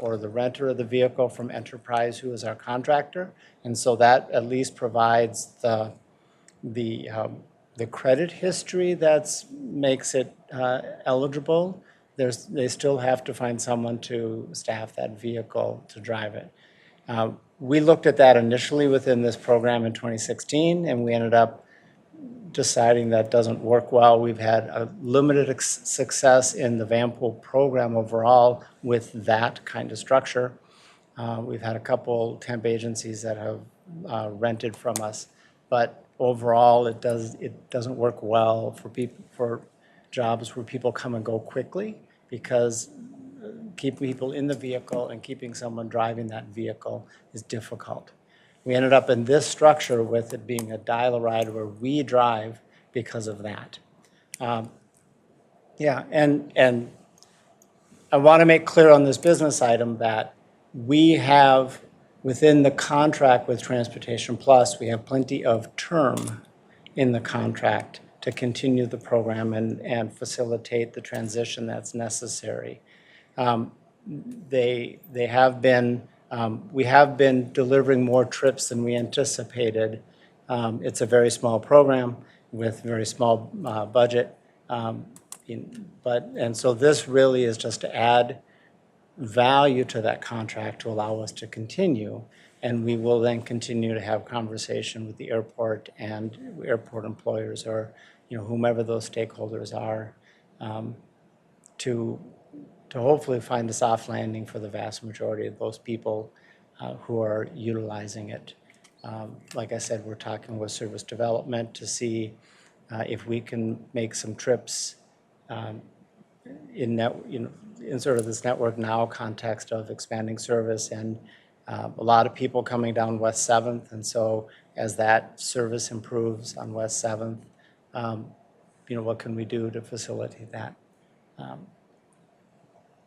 or the renter of the vehicle from Enterprise, who is our contractor. And so that at least provides the credit history that makes it eligible. They still have to find someone to staff that vehicle to drive it. We looked at that initially within this program in 2016, and we ended up deciding that doesn't work well. We've had a limited success in the van pool program overall with that kind of structure. We've had a couple temp agencies that have rented from us, but overall it doesn't work well for jobs where people come and go quickly, because keeping people in the vehicle and keeping someone driving that vehicle is difficult. We ended up in this structure with it being a dial-a-ride where we drive because of that. Yeah, and I want to make clear on this business item that we have, within the contract with Transportation Plus, we have plenty of term in the contract to continue the program and facilitate the transition that's necessary. They have been, we have been delivering more trips than we anticipated. It's a very small program with very small budget. And so this really is just to add value to that contract to allow us to continue. And we will then continue to have conversation with the airport and airport employers, or whomever those stakeholders are, to hopefully find a soft landing for the vast majority of those people who are utilizing it. Like I said, we're talking with service development to see if we can make some trips in sort of this Network Now context of expanding service, and a lot of people coming down West 7th. And so as that service improves on West 7th, what can we do to facilitate that?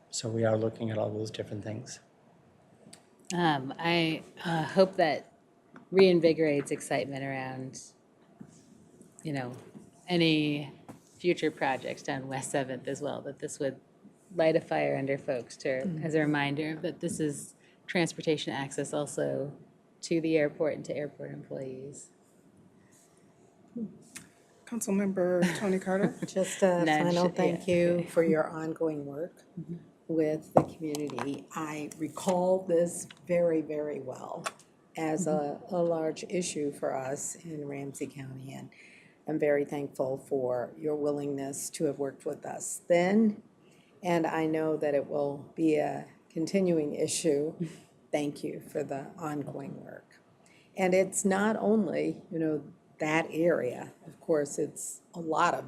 So we are looking at all those different things.
I hope that reinvigorates excitement around, any future projects down West 7th as well, that this would light a fire under folks as a reminder that this is transportation access also to the airport and to airport employees.
Councilmember Tony Carter.
Just a
Nudge,
final thank
yeah.
you for your ongoing work with the community. I recall this very, very well as a large issue for us in Ramsey County, and I'm very thankful for your willingness to have worked with us then, and I know that it will be a continuing issue. Thank you for the ongoing work. And it's not only, that area. Of course, it's a lot of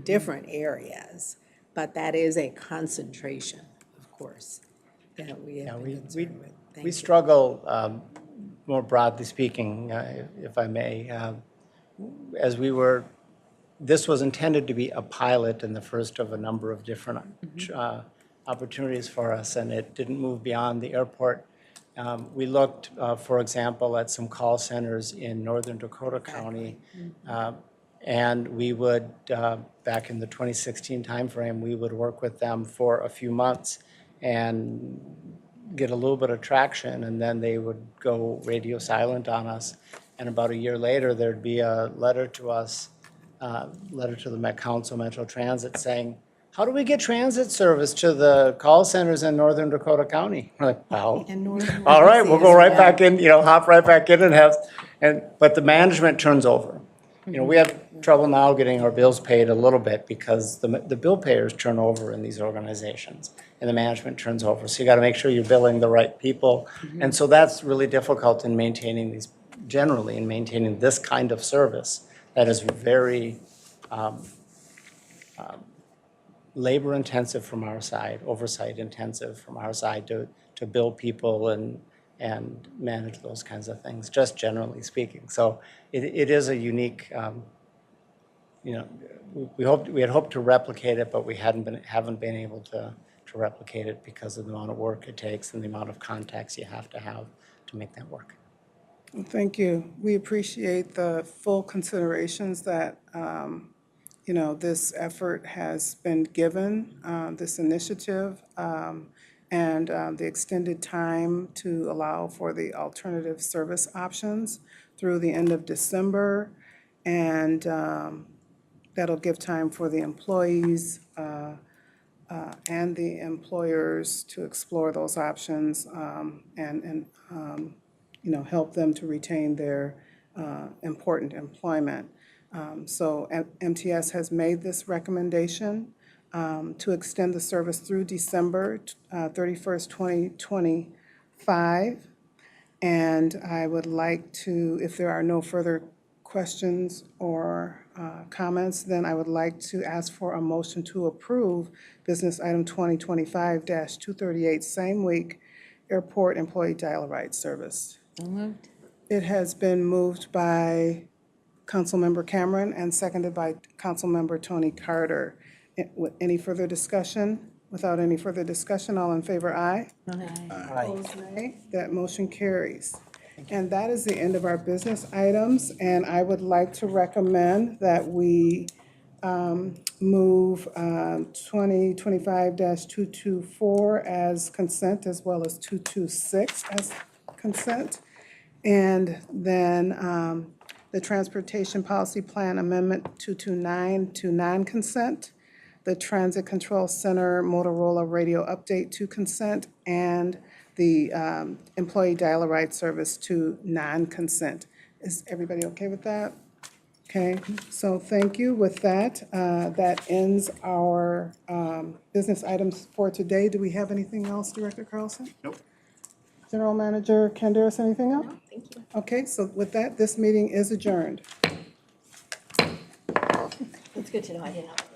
different areas, but that is a concentration, of course, that we have been concerned with. Thank
We
you.
struggle, more broadly speaking, if I may, as this was intended to be a pilot and the first of a number of different opportunities for us, and it didn't move beyond the airport. We looked, for example, at some call centers in northern Dakota County, and we would, back in the 2016 timeframe, we would work with them for a few months and get a little bit of traction, and then they would go radio silent on us. And about a year later, there'd be a letter to us, letter to the Met Council, Metro Transit, saying, how do we get transit service to the call centers in northern Dakota County? We're like, well, all right, we'll go right back in, hop right back in but the management turns over. We have trouble now getting our bills paid a little bit because the bill payers turn over in these organizations and the management turns over. So you got to make sure you're billing the right people. And so that's really difficult in maintaining maintaining this kind of service that is very labor intensive from our side, oversight intensive from our side to bill people and manage those kinds of things, just generally speaking. So it is a unique, we had hoped to replicate it, but we haven't been able to replicate it because of the amount of work it takes and the amount of contacts you have to make that work.
Well, thank you. We appreciate the full considerations that this effort has been given, this initiative, and the extended time to allow for the alternative service options through the end of December. And that'll give time for the employees and the employers to explore those options and help them to retain their important employment. So MTS has made this recommendation to extend the service through December 31st, 2025. And I would like to, if there are no further questions or comments, then I would like to ask for a motion to approve business item 2025-238, same week, airport employee dial-a-ride service.
So moved.
It has been moved by Councilmember Cameron and seconded by Councilmember Tony Carter. With any further discussion? Without any further discussion, all in favor, aye.
Aye.
Opposed, nay. That motion carries. And that is the end of our business items, and I would like to recommend that we move 2025-224 as consent, as well as 226 as consent. And then the Transportation Policy Plan Amendment 229 to non-consent, the Transit Control Center Motorola Radio Update to consent, and the Employee Dial-A-Ride Service to non-consent. Is everybody okay with that? Okay, so thank you. With that, that ends our business items for today. Do we have anything else, Director Carlson?
Nope.
General Manager Canderas, anything else?
No, thank you.
Okay, so with that, this meeting is adjourned.
It's good to know I didn't have